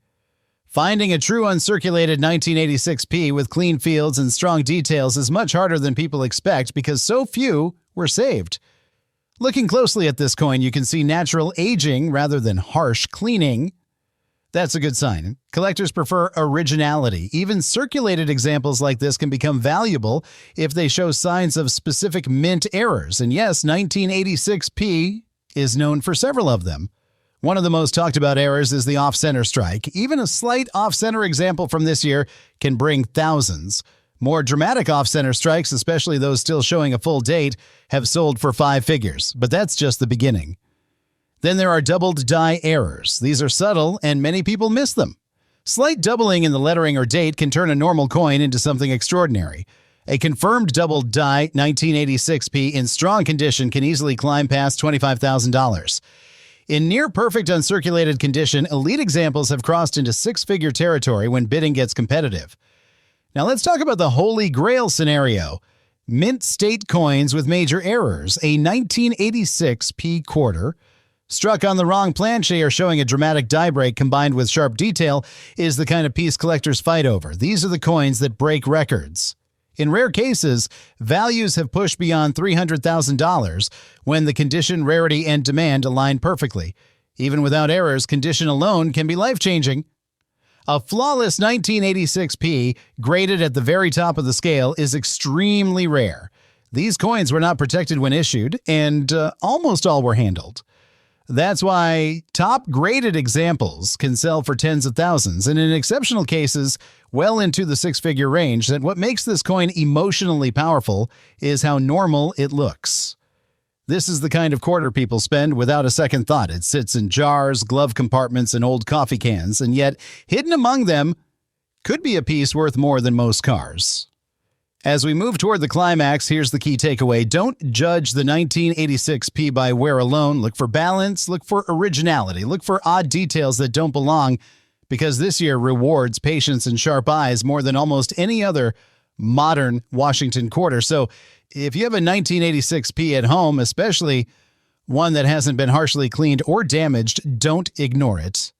Finding a true uncirculated 1986P with clean fields and strong details is much harder than people expect because so few were saved. Looking closely at this coin, you can see natural aging rather than harsh cleaning. That's a good sign. Collectors prefer originality. Even circulated examples like this can become valuable if they show signs of specific mint errors. And yes, 1986p is known for several of them. One of the most talked about errors is the off-center strike. Even a slight off-center example from this year can bring thousands. More dramatic off-center strikes, especially those still showing a full date, have sold for 5 figures. But that's just the beginning. Then there are doubled die errors. These are subtle, and many people miss them. Slight doubling in the lettering or date can turn a normal coin into something extraordinary. A confirmed doubled die 1986p in strong condition can easily climb past $25,000. In near-perfect uncirculated condition, elite examples have crossed into 6-figure territory when bidding gets competitive. Now let's talk about the Holy Grail scenario. Mint state coins with major errors. A 1986p quarter struck on the wrong planche or showing a dramatic die break combined with sharp detail is the kind of piece collectors fight over. These are the coins that break records. In rare cases, values have pushed beyond $300,000 when the condition, rarity, and demand align perfectly. Even without errors, condition alone can be life-changing. A flawless 1986p, graded at the very top of the scale, is extremely rare. These coins were not protected when issued, and almost all were handled. That's why top-graded examples can sell for tens of thousands, and in exceptional cases, well into the 6-figure range. That what makes this coin emotionally powerful is how normal it looks. This is the kind of quarter people spend without a second thought. It sits in jars, glove compartments, and old coffee cans, and yet hidden among them could be a piece worth more than most cars. As we move toward the climax, here's the key takeaway. Don't judge the 1986p by wear alone. Look for balance, look for originality, look for odd details that don't belong, because this year rewards patience and sharp eyes more than almost any other modern Washington quarter. So if you have a 1986p at home, especially one that hasn't been harshly cleaned or damaged, don't ignore it.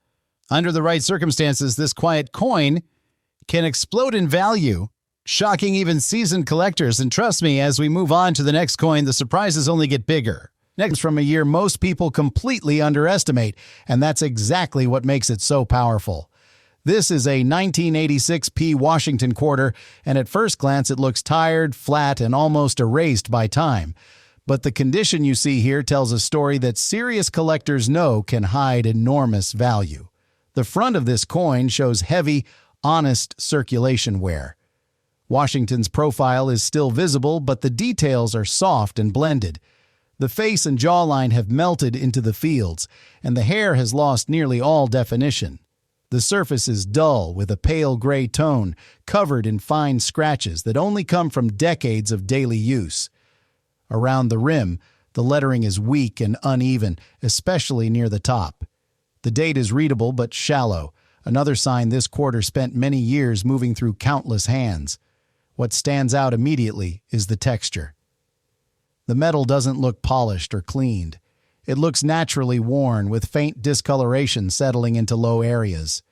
Under the right circumstances, this quiet coin can explode in value, shocking even seasoned collectors. And trust me, as we move on to the next coin, the surprises only get bigger. Next, from a year most people completely underestimate, and that's exactly what makes it so powerful. This is a 1986p Washington quarter, and at first glance it looks tired, flat, and almost erased by time. But the condition you see here tells a story that serious collectors know can hide enormous value. The front of this coin shows heavy, honest circulation wear. Washington's profile is still visible, but the details are soft and blended. The face and jawline have melted into the fields, and the hair has lost nearly all definition. The surface is dull with a pale gray tone, covered in fine scratches that only come from decades of daily use. Around the rim, the lettering is weak and uneven, especially near the top. The date is readable but shallow, another sign this quarter spent many years moving through countless hands. What stands out immediately is the texture. The metal doesn't look polished or cleaned. It looks naturally worn, with faint discoloration settling into low areas.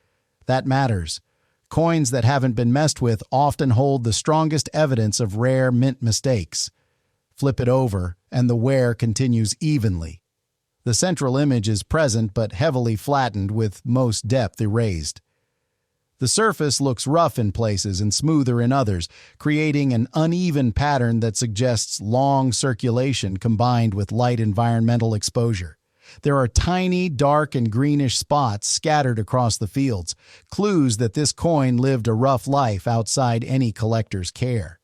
That matters. Coins that haven't been messed with often hold the strongest evidence of rare mint mistakes. Flip it over, and the wear continues evenly. The central image is present but heavily flattened, with most depth erased. The surface looks rough in places and smoother in others, creating an uneven pattern that suggests long circulation combined with light environmental exposure. There are tiny, dark, and greenish spots scattered across the fields, clues that this coin lived a rough life outside any collector's care.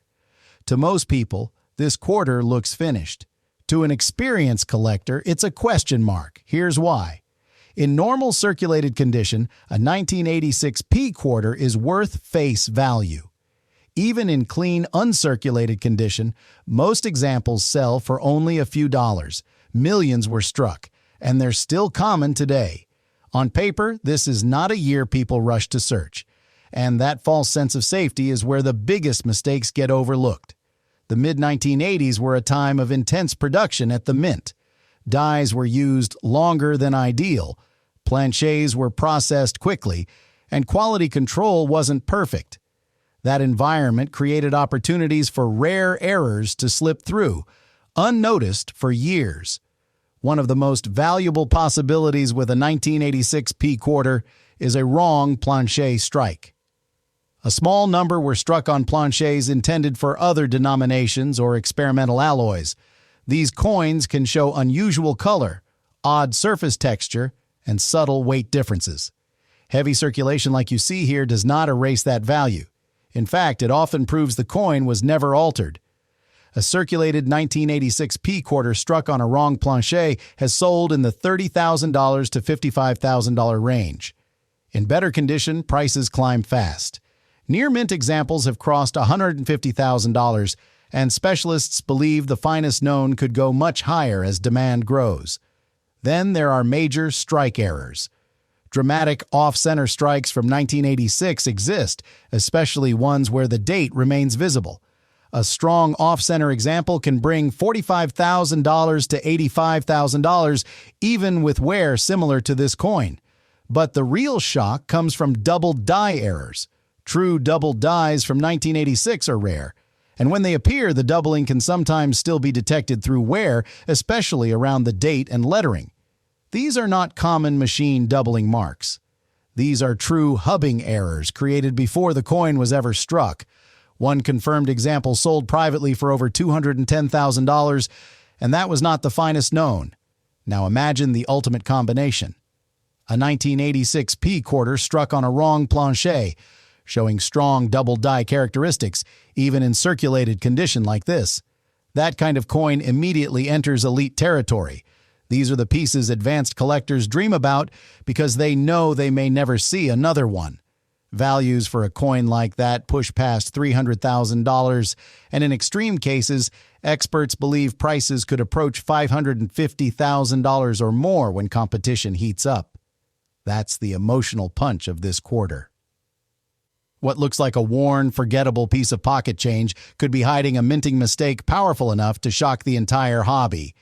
To most people, this quarter looks finished. To an experienced collector, it's a question mark. Here's why. In normal circulated condition, a 1986p quarter is worth face value. Even in clean, uncirculated condition, most examples sell for only a few dollars. Millions were struck, and they're still common today. On paper, this is not a year people rush to search, and that false sense of safety is where the biggest mistakes get overlooked. The mid-1980s were a time of intense production at the mint. Dies were used longer than ideal, planches were processed quickly, and quality control wasn't perfect. That environment created opportunities for rare errors to slip through, unnoticed for years. One of the most valuable possibilities with a 1986p quarter is a wrong planche strike. A small number were struck on planches intended for other denominations or experimental alloys. These coins can show unusual color, odd surface texture, and subtle weight differences. Heavy circulation like you see here does not erase that value. In fact, it often proves the coin was never altered. A circulated 1986 P quarter struck on a wrong planche has sold in the $30,000 to $55,000 range. In better condition, prices climb fast. Near-mint examples have crossed $150,000, and specialists believe the finest known could go much higher as demand grows. Then there are major strike errors. Dramatic off-center strikes from 1986 exist, especially ones where the date remains visible. A strong off-center example can bring $45,000 to $85,000, even with wear similar to this coin. But the real shock comes from double die errors. True double dies from 1986 are rare, and when they appear, the doubling can sometimes still be detected through wear, especially around the date and lettering. These are not common machine doubling marks. These are true hubbing errors created before the coin was ever struck. One confirmed example sold privately for over $210,000, and that was not the finest known. Now imagine the ultimate combination. A 1986 P quarter struck on a wrong planche, showing strong double die characteristics, even in circulated condition like this. That kind of coin immediately enters elite territory. These are the pieces advanced collectors dream about because they know they may never see another one. Values for a coin like that push past $300,000, and in extreme cases, experts believe prices could approach $550,000 or more when competition heats up. That's the emotional punch of this quarter. What looks like a worn, forgettable piece of pocket change could be hiding a minting mistake powerful enough to shock the entire hobby.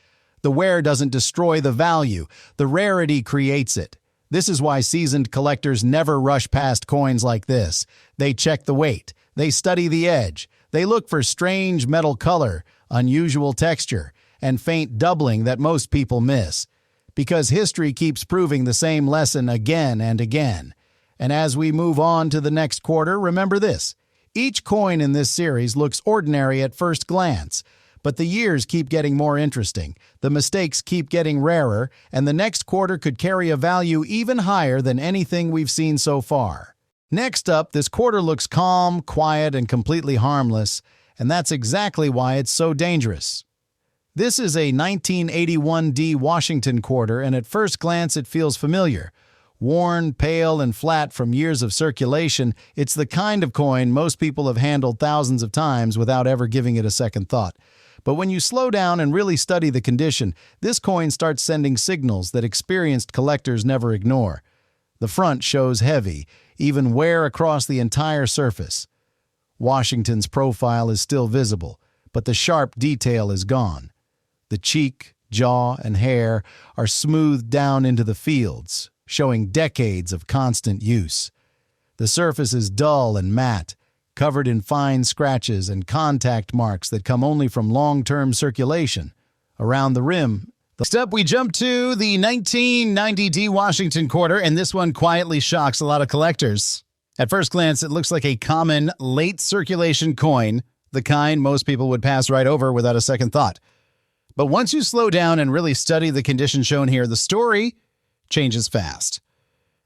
The wear doesn't destroy the value. The rarity creates it. This is why seasoned collectors never rush past coins like this. They check the weight. They study the edge. They look for strange metal color, unusual texture, and faint doubling that most people miss. Because history keeps proving the same lesson again and again. And as we move on to the next quarter, remember this. Each coin in this series looks ordinary at first glance, but the years keep getting more interesting, the mistakes keep getting rarer, and the next quarter could carry a value even higher than anything we've seen so far. Next up, this quarter looks calm, quiet, and completely harmless, and that's exactly why it's so dangerous. This is a 1981D Washington quarter, and at first glance it feels familiar. Worn, pale, and flat from years of circulation, it's the kind of coin most people have handled thousands of times without ever giving it a second thought. But when you slow down and really study the condition, this coin starts sending signals that experienced collectors never ignore. The front shows heavy, even wear across the entire surface. Washington's profile is still visible, but the sharp detail is gone. The cheek, jaw, and hair are smoothed down into the fields, showing decades of constant use. The surface is dull and matte, covered in fine scratches and contact marks that come only from long-term circulation. Around the rim, next up we jump to the 1990D Washington quarter, and this one quietly shocks a lot of collectors. At first glance, it looks like a common late circulation coin, the kind most people would pass right over without a second thought. But once you slow down and really study the condition shown here, the story changes fast.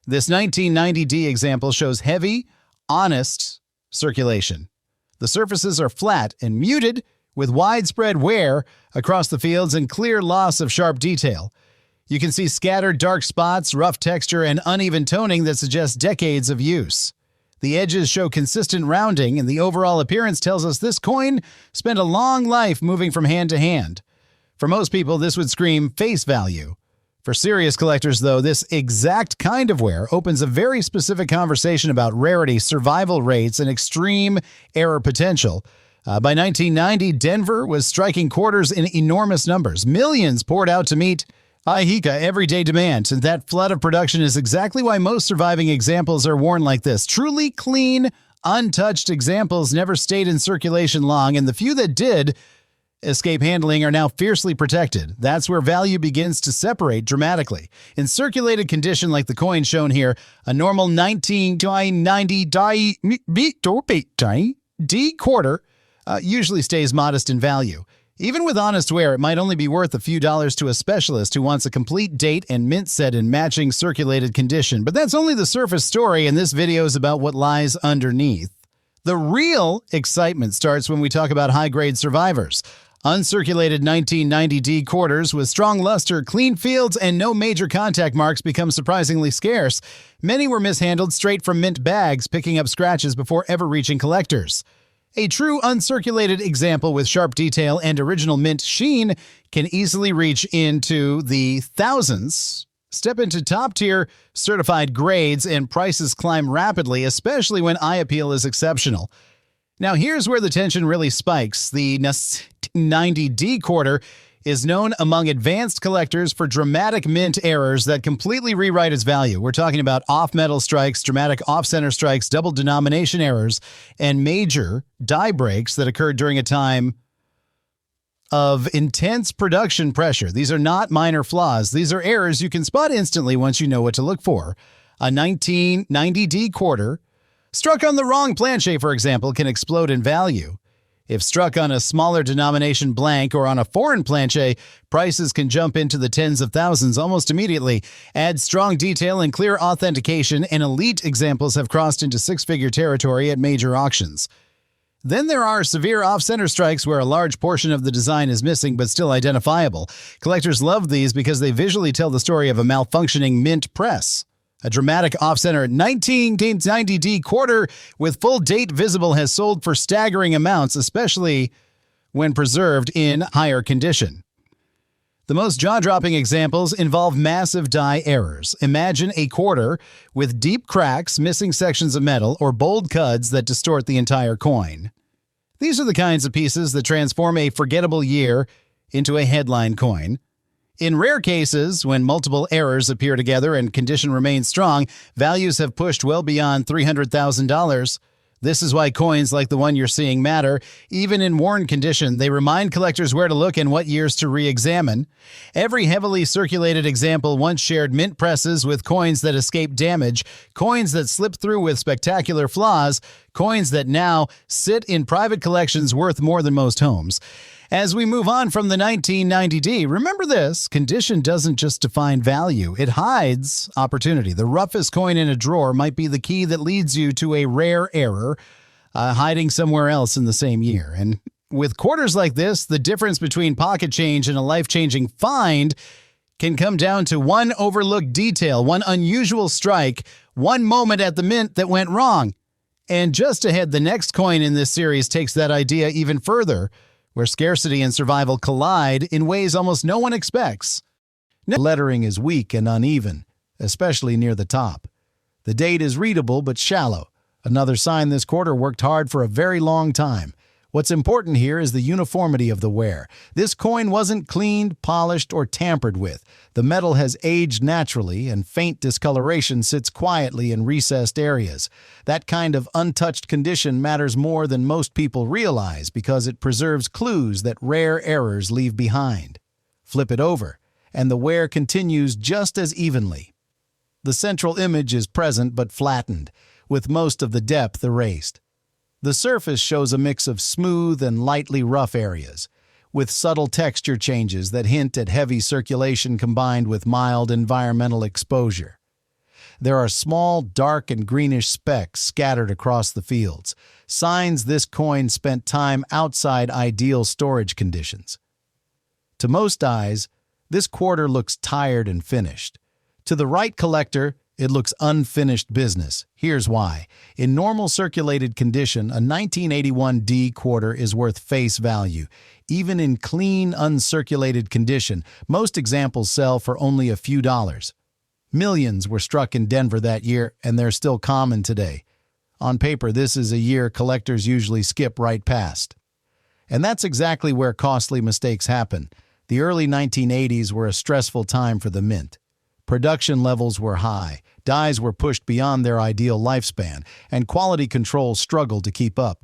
This 1990D example shows heavy, honest circulation. The surfaces are flat and muted, with widespread wear across the fields and clear loss of sharp detail. You can see scattered dark spots, rough texture, and uneven toning that suggest decades of use. The edges show consistent rounding, and the overall appearance tells us this coin spent a long life moving from hand to hand. For most people, this would scream face value. For serious collectors, though, this exact kind of wear opens a very specific conversation about rarity, survival rates, and extreme error potential. By 1990, Denver was striking quarters in enormous numbers. Millions poured out to meet IHECA everyday demand, and that flood of production is exactly why most surviving examples are worn like this. Truly clean, untouched examples never stayed in circulation long, and the few that did escape handling are now fiercely protected. That's where value begins to separate dramatically. In circulated condition like the coin shown here, a normal 1990 D quarter usually stays modest in value. Even with honest wear, it might only be worth a few dollars to a specialist who wants a complete date and mint set in matching circulated condition. But that's only the surface story, and this video is about what lies underneath. The real excitement starts when we talk about high-grade survivors. Uncirculated 1990 D quarters with strong luster, clean fields, and no major contact marks become surprisingly scarce. Many were mishandled straight from mint bags, picking up scratches before ever reaching collectors. A true uncirculated example with sharp detail and original mint sheen can easily reach into the thousands. Step into top-tier certified grades and prices climb rapidly, especially when eye appeal is exceptional. Now here's where the tension really spikes. The 90D quarter is known among advanced collectors for dramatic mint errors that completely rewrite its value. We're talking about off-metal strikes, dramatic off-center strikes, double denomination errors, and major die breaks that occurred during a time of intense production pressure. These are not minor flaws. These are errors you can spot instantly once you know what to look for. A 1990D quarter struck on the wrong planche, for example, can explode in value. If struck on a smaller denomination blank or on a foreign planche, prices can jump into the tens of thousands almost immediately. Add strong detail and clear authentication, and elite examples have crossed into six-figure territory at major auctions. Then there are severe off-center strikes where a large portion of the design is missing but still identifiable. Collectors love these because they visually tell the story of a malfunctioning mint press. A dramatic off-center 1990D quarter with full date visible has sold for staggering amounts, especially when preserved in higher condition. The most jaw-dropping examples involve massive die errors. Imagine a quarter with deep cracks, missing sections of metal, or bold cuds that distort the entire coin. These are the kinds of pieces that transform a forgettable year into a headline coin. In rare cases, when multiple errors appear together and condition remains strong, values have pushed well beyond $300,000. This is why coins like the one you're seeing matter. Even in worn condition, they remind collectors where to look and what years to re-examine. Every heavily circulated example once shared mint presses with coins that escape damage, coins that slip through with spectacular flaws, coins that now sit in private collections worth more than most homes. As we move on from the 1990D, remember this, condition doesn't just define value, it hides opportunity. The roughest coin in a drawer might be the key that leads you to a rare error hiding somewhere else in the same year. And with quarters like this, the difference between pocket change and a life-changing find can come down to one overlooked detail, one unusual strike, one moment at the mint that went wrong. And just ahead, the next coin in this series takes that idea even further, where scarcity and survival collide in ways almost no one expects. Lettering is weak and uneven, especially near the top. The date is readable but shallow, another sign this quarter worked hard for a very long time. What's important here is the uniformity of the wear. This coin wasn't cleaned, polished, or tampered with. The metal has aged naturally, and faint discoloration sits quietly in recessed areas. That kind of untouched condition matters more than most people realize because it preserves clues that rare errors leave behind. Flip it over, and the wear continues just as evenly. The central image is present but flattened, with most of the depth erased. The surface shows a mix of smooth and lightly rough areas, with subtle texture changes that hint at heavy circulation combined with mild environmental exposure. There are small, dark and greenish specks scattered across the fields, signs this coin spent time outside ideal storage conditions. To most eyes, this quarter looks tired and finished. To the right collector, it looks unfinished business. Here's why. In normal circulated condition, a 1981D quarter is worth face value. Even in clean, uncirculated condition, most examples sell for only a few dollars. Millions were struck in Denver that year, and they're still common today. On paper, this is a year collectors usually skip right past. And that's exactly where costly mistakes happen. The early 1980s were a stressful time for the mint. Production levels were high, dies were pushed beyond their ideal lifespan, and quality control struggled to keep up.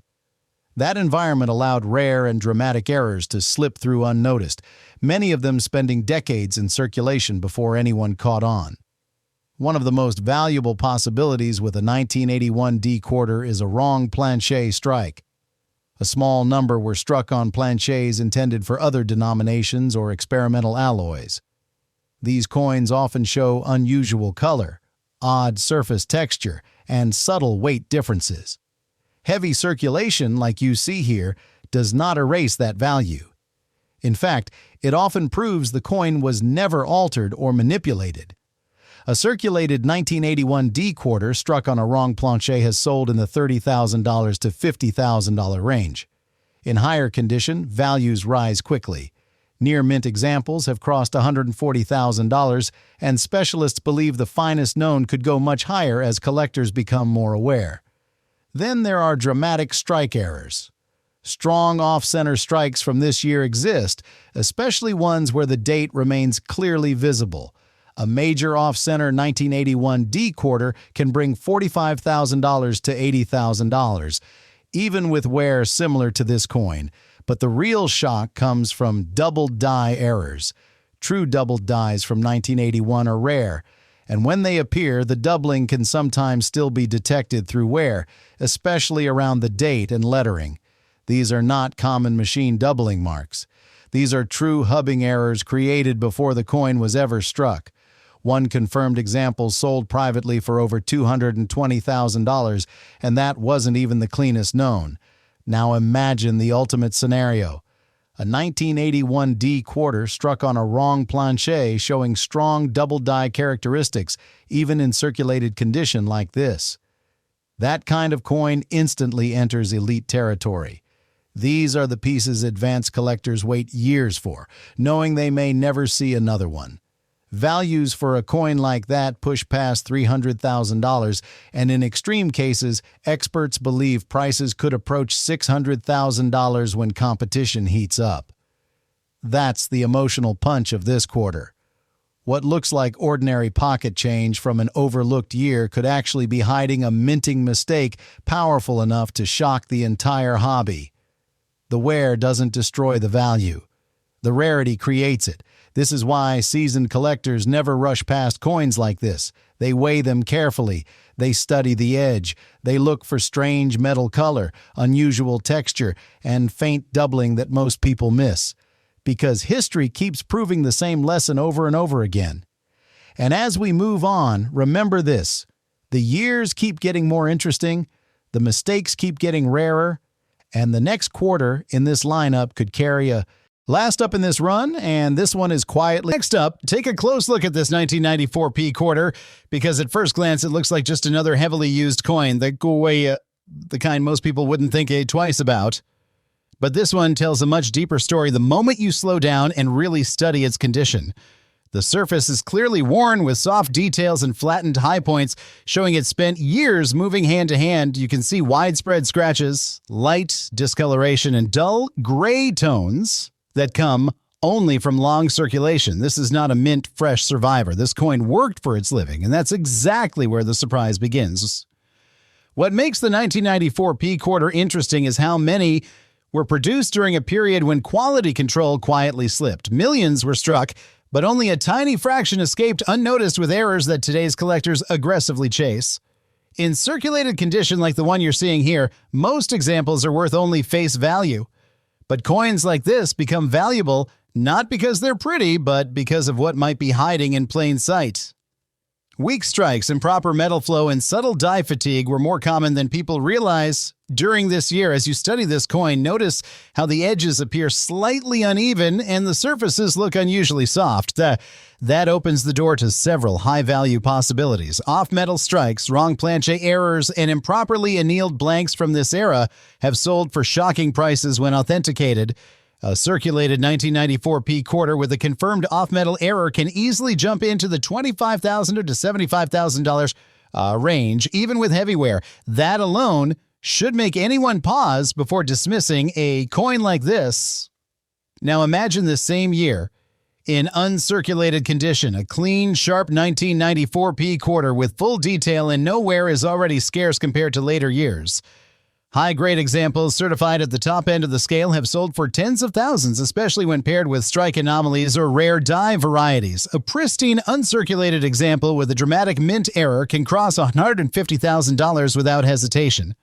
That environment allowed rare and dramatic errors to slip through unnoticed, many of them spending decades in circulation before anyone caught on. One of the most valuable possibilities with a 1981 D quarter is a wrong planche strike. A small number were struck on planches intended for other denominations or experimental alloys. These coins often show unusual color, odd surface texture, and subtle weight differences. Heavy circulation, like you see here, does not erase that value. In fact, it often proves the coin was never altered or manipulated. A circulated 1981 D quarter struck on a wrong planche has sold in the $30,000 to $50,000 range. In higher condition, values rise quickly. Near-mint examples have crossed $140,000, and specialists believe the finest known could go much higher as collectors become more aware. Then there are dramatic strike errors. Strong off-center strikes from this year exist, especially ones where the date remains clearly visible. A major off-center 1981 D quarter can bring $45,000 to $80,000, even with wear similar to this coin. But the real shock comes from doubled die errors. True doubled dies from 1981 are rare, and when they appear, the doubling can sometimes still be detected through wear, especially around the date and lettering. These are not common machine doubling marks. These are true hubbing errors created before the coin was ever struck. One confirmed example sold privately for over $220,000, and that wasn't even the cleanest known. Now imagine the ultimate scenario. A 1981 D quarter struck on a wrong planche showing strong double die characteristics, even in circulated condition like this. That kind of coin instantly enters elite territory. These are the pieces advanced collectors wait years for, knowing they may never see another one. Values for a coin like that push past $300,000, and in extreme cases, experts believe prices could approach $600,000 when competition heats up. That's the emotional punch of this quarter. What looks like ordinary pocket change from an overlooked year could actually be hiding a minting mistake powerful enough to shock the entire hobby. The wear doesn't destroy the value. The rarity creates it. This is why seasoned collectors never rush past coins like this. They weigh them carefully. They study the edge. They look for strange metal color, unusual texture, and faint doubling that most people miss. Because history keeps proving the same lesson over and over again. And as we move on, remember this. The years keep getting more interesting, the mistakes keep getting rarer, and the next quarter in this lineup could carry a last up in this run, and this one is quietly. Next up, take a close look at this 1994 P quarter, because at first glance it looks like just another heavily used coin, the kind most people wouldn't think twice about. But this one tells a much deeper story the moment you slow down and really study its condition. The surface is clearly worn with soft details and flattened high points, showing it spent years moving hand to hand. You can see widespread scratches, light discoloration, and dull gray tones that come only from long circulation. This is not a mint fresh survivor. This coin worked for its living, and that's exactly where the surprise begins. What makes the 1994 P quarter interesting is how many were produced during a period when quality control quietly slipped. Millions were struck, but only a tiny fraction escaped unnoticed with errors that today's collectors aggressively chase. In circulated condition like the one you're seeing here, most examples are worth only face value. But coins like this become valuable not because they're pretty, but because of what might be hiding in plain sight. Weak strikes, improper metal flow, and subtle die fatigue were more common than people realize. During this year, as you study this coin, notice how the edges appear slightly uneven and the surfaces look unusually soft. That opens the door to several high-value possibilities. Off-metal strikes, wrong planche errors, and improperly annealed blanks from this era have sold for shocking prices when authenticated. A circulated 1994 P quarter with a confirmed off-metal error can easily jump into the $25,000 to $75,000 range, even with heavy wear. That alone should make anyone pause before dismissing a coin like this. Now imagine the same year, in uncirculated condition, a clean, sharp 1994 P quarter with full detail and no wear is already scarce compared to later years. High-grade examples certified at the top end of the scale have sold for tens of thousands, especially when paired with strike anomalies or rare die varieties. A pristine, uncirculated example with a dramatic mint error can cross $150,000 without hesitation.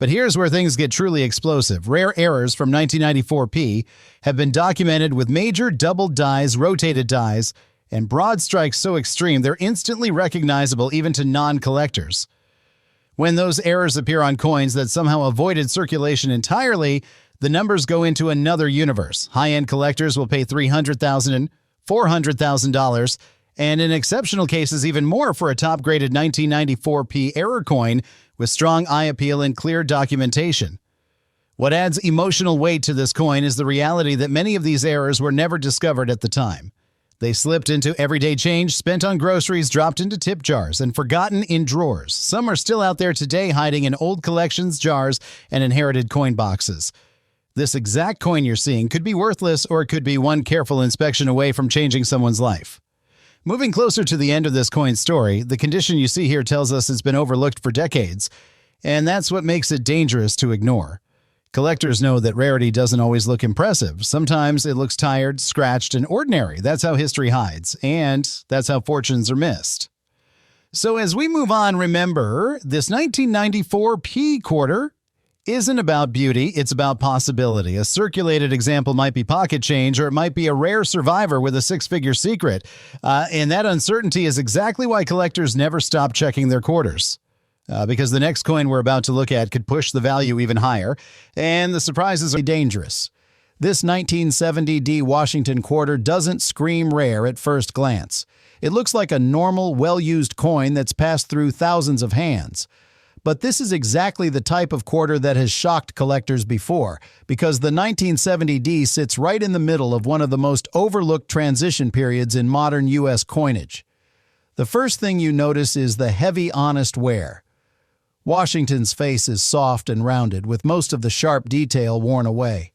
But here's where things get truly explosive. Rare errors from 1994P have been documented with major double dies, rotated dies, and broad strikes so extreme they're instantly recognizable even to non-collectors. When those errors appear on coins that somehow avoided circulation entirely, the numbers go into another universe. High-end collectors will pay $300,000 and $400,000, and in exceptional cases even more for a top-graded 1994P error coin with strong eye appeal and clear documentation. What adds emotional weight to this coin is the reality that many of these errors were never discovered at the time. They slipped into everyday change, spent on groceries, dropped into tip jars, and forgotten in drawers. Some are still out there today hiding in old collections, jars, and inherited coin boxes. This exact coin you're seeing could be worthless, or it could be one careful inspection away from changing someone's life. Moving closer to the end of this coin's story, the condition you see here tells us it's been overlooked for decades, and that's what makes it dangerous to ignore. Collectors know that rarity doesn't always look impressive. Sometimes it looks tired, scratched, and ordinary. That's how history hides, and that's how fortunes are missed. So as we move on, remember, this 1994 P quarter isn't about beauty, it's about possibility. A circulated example might be pocket change, or it might be a rare survivor with a six-figure secret. And that uncertainty is exactly why collectors never stop checking their quarters. Because the next coin we're about to look at could push the value even higher, and the surprises are dangerous. This 1970D Washington quarter doesn't scream rare at first glance. It looks like a normal, well-used coin that's passed through thousands of hands. But this is exactly the type of quarter that has shocked collectors before, because the 1970D sits right in the middle of one of the most overlooked transition periods in modern U.S. coinage. The first thing you notice is the heavy, honest wear. Washington's face is soft and rounded, with most of the sharp detail worn away.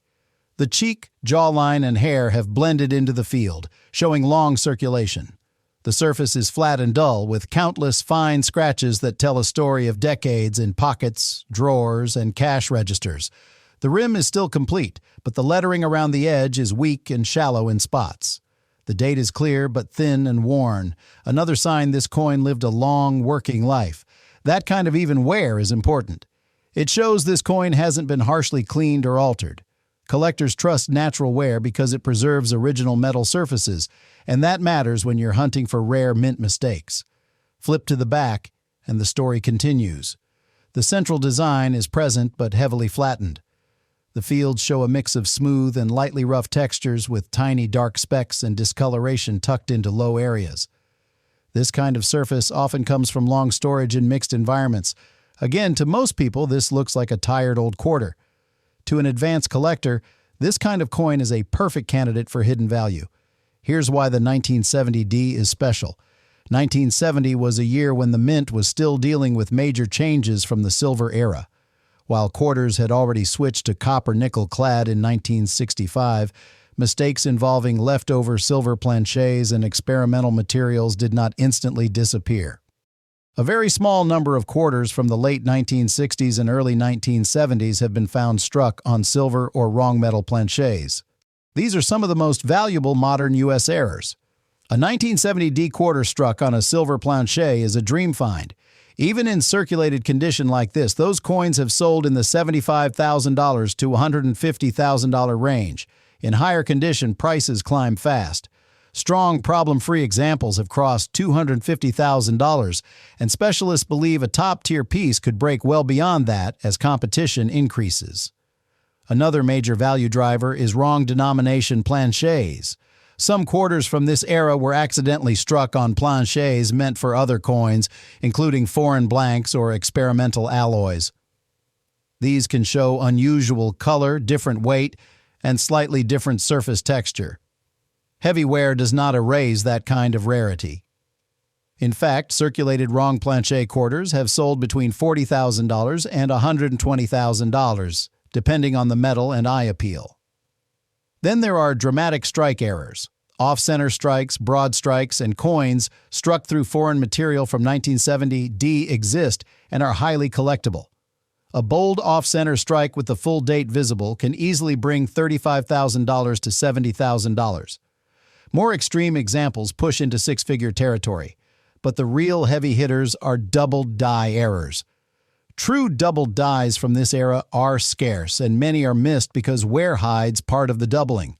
The cheek, jawline, and hair have blended into the field, showing long circulation. The surface is flat and dull, with countless fine scratches that tell a story of decades in pockets, drawers, and cash registers. The rim is still complete, but the lettering around the edge is weak and shallow in spots. The date is clear but thin and worn, another sign this coin lived a long, working life. That kind of even wear is important. It shows this coin hasn't been harshly cleaned or altered. Collectors trust natural wear because it preserves original metal surfaces, and that matters when you're hunting for rare mint mistakes. Flip to the back, and the story continues. The central design is present but heavily flattened. The fields show a mix of smooth and lightly rough textures with tiny dark specks and discoloration tucked into low areas. This kind of surface often comes from long storage in mixed environments. Again, to most people, this looks like a tired old quarter. To an advanced collector, this kind of coin is a perfect candidate for hidden value. Here's why the 1970D is special. 1970 was a year when the mint was still dealing with major changes from the silver era. While quarters had already switched to copper-nickel clad in 1965, mistakes involving leftover silver planchets and experimental materials did not instantly disappear. A very small number of quarters from the late 1960s and early 1970s have been found struck on silver or wrong metal planchets. These are some of the most valuable modern U.S. errors. A 1970D quarter struck on a silver planchet is a dream find. Even in circulated condition like this, those coins have sold in the $75,000 to $150,000 range. In higher condition, prices climb fast. Strong, problem-free examples have crossed $250,000, and specialists believe a top-tier piece could break well beyond that as competition increases. Another major value driver is wrong denomination planchets. Some quarters from this era were accidentally struck on planchets meant for other coins, including foreign blanks or experimental alloys. These can show unusual color, different weight, and slightly different surface texture. Heavy wear does not erase that kind of rarity. In fact, circulated wrong planchet quarters have sold between $40,000 and $120,000, depending on the metal and eye appeal. Then there are dramatic strike errors. Off-center strikes, broad strikes, and coins struck through foreign material from 1970D exist and are highly collectible. A bold off-center strike with the full date visible can easily bring $35,000 to $70,000. More extreme examples push into six-figure territory, but the real heavy hitters are double die errors. True double dies from this era are scarce, and many are missed because wear hides part of the doubling.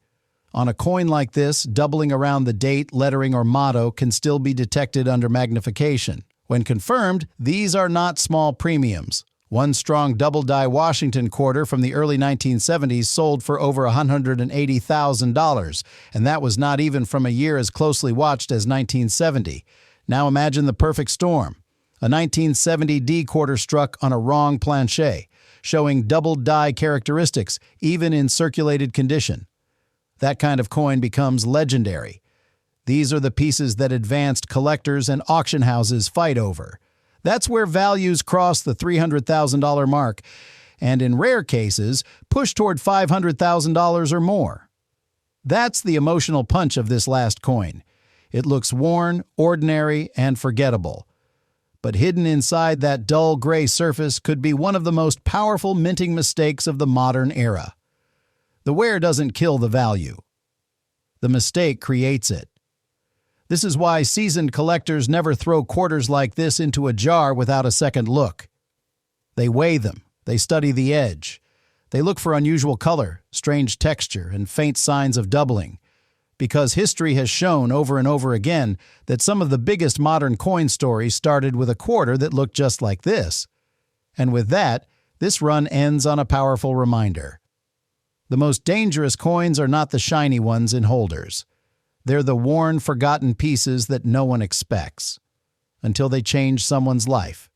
On a coin like this, doubling around the date, lettering, or motto can still be detected under magnification. When confirmed, these are not small premiums. One strong double-die Washington quarter from the early 1970s sold for over $180,000, and that was not even from a year as closely watched as 1970. Now imagine the perfect storm. A 1970 D quarter struck on a wrong planchet, showing double-die characteristics even in circulated condition. That kind of coin becomes legendary. These are the pieces that advanced collectors and auction houses fight over. That's where values cross the $300,000 mark, and in rare cases, push toward $500,000 or more. That's the emotional punch of this last coin. It looks worn, ordinary, and forgettable. But hidden inside that dull gray surface could be one of the most powerful minting mistakes of the modern era. The wear doesn't kill the value. The mistake creates it. This is why seasoned collectors never throw quarters like this into a jar without a second look. They weigh them, they study the edge, they look for unusual color, strange texture, and faint signs of doubling, because history has shown over and over again that some of the biggest modern coin stories started with a quarter that looked just like this. And with that, this run ends on a powerful reminder. The most dangerous coins are not the shiny ones in holders. They're the worn, forgotten pieces that no one expects, until they change someone's life.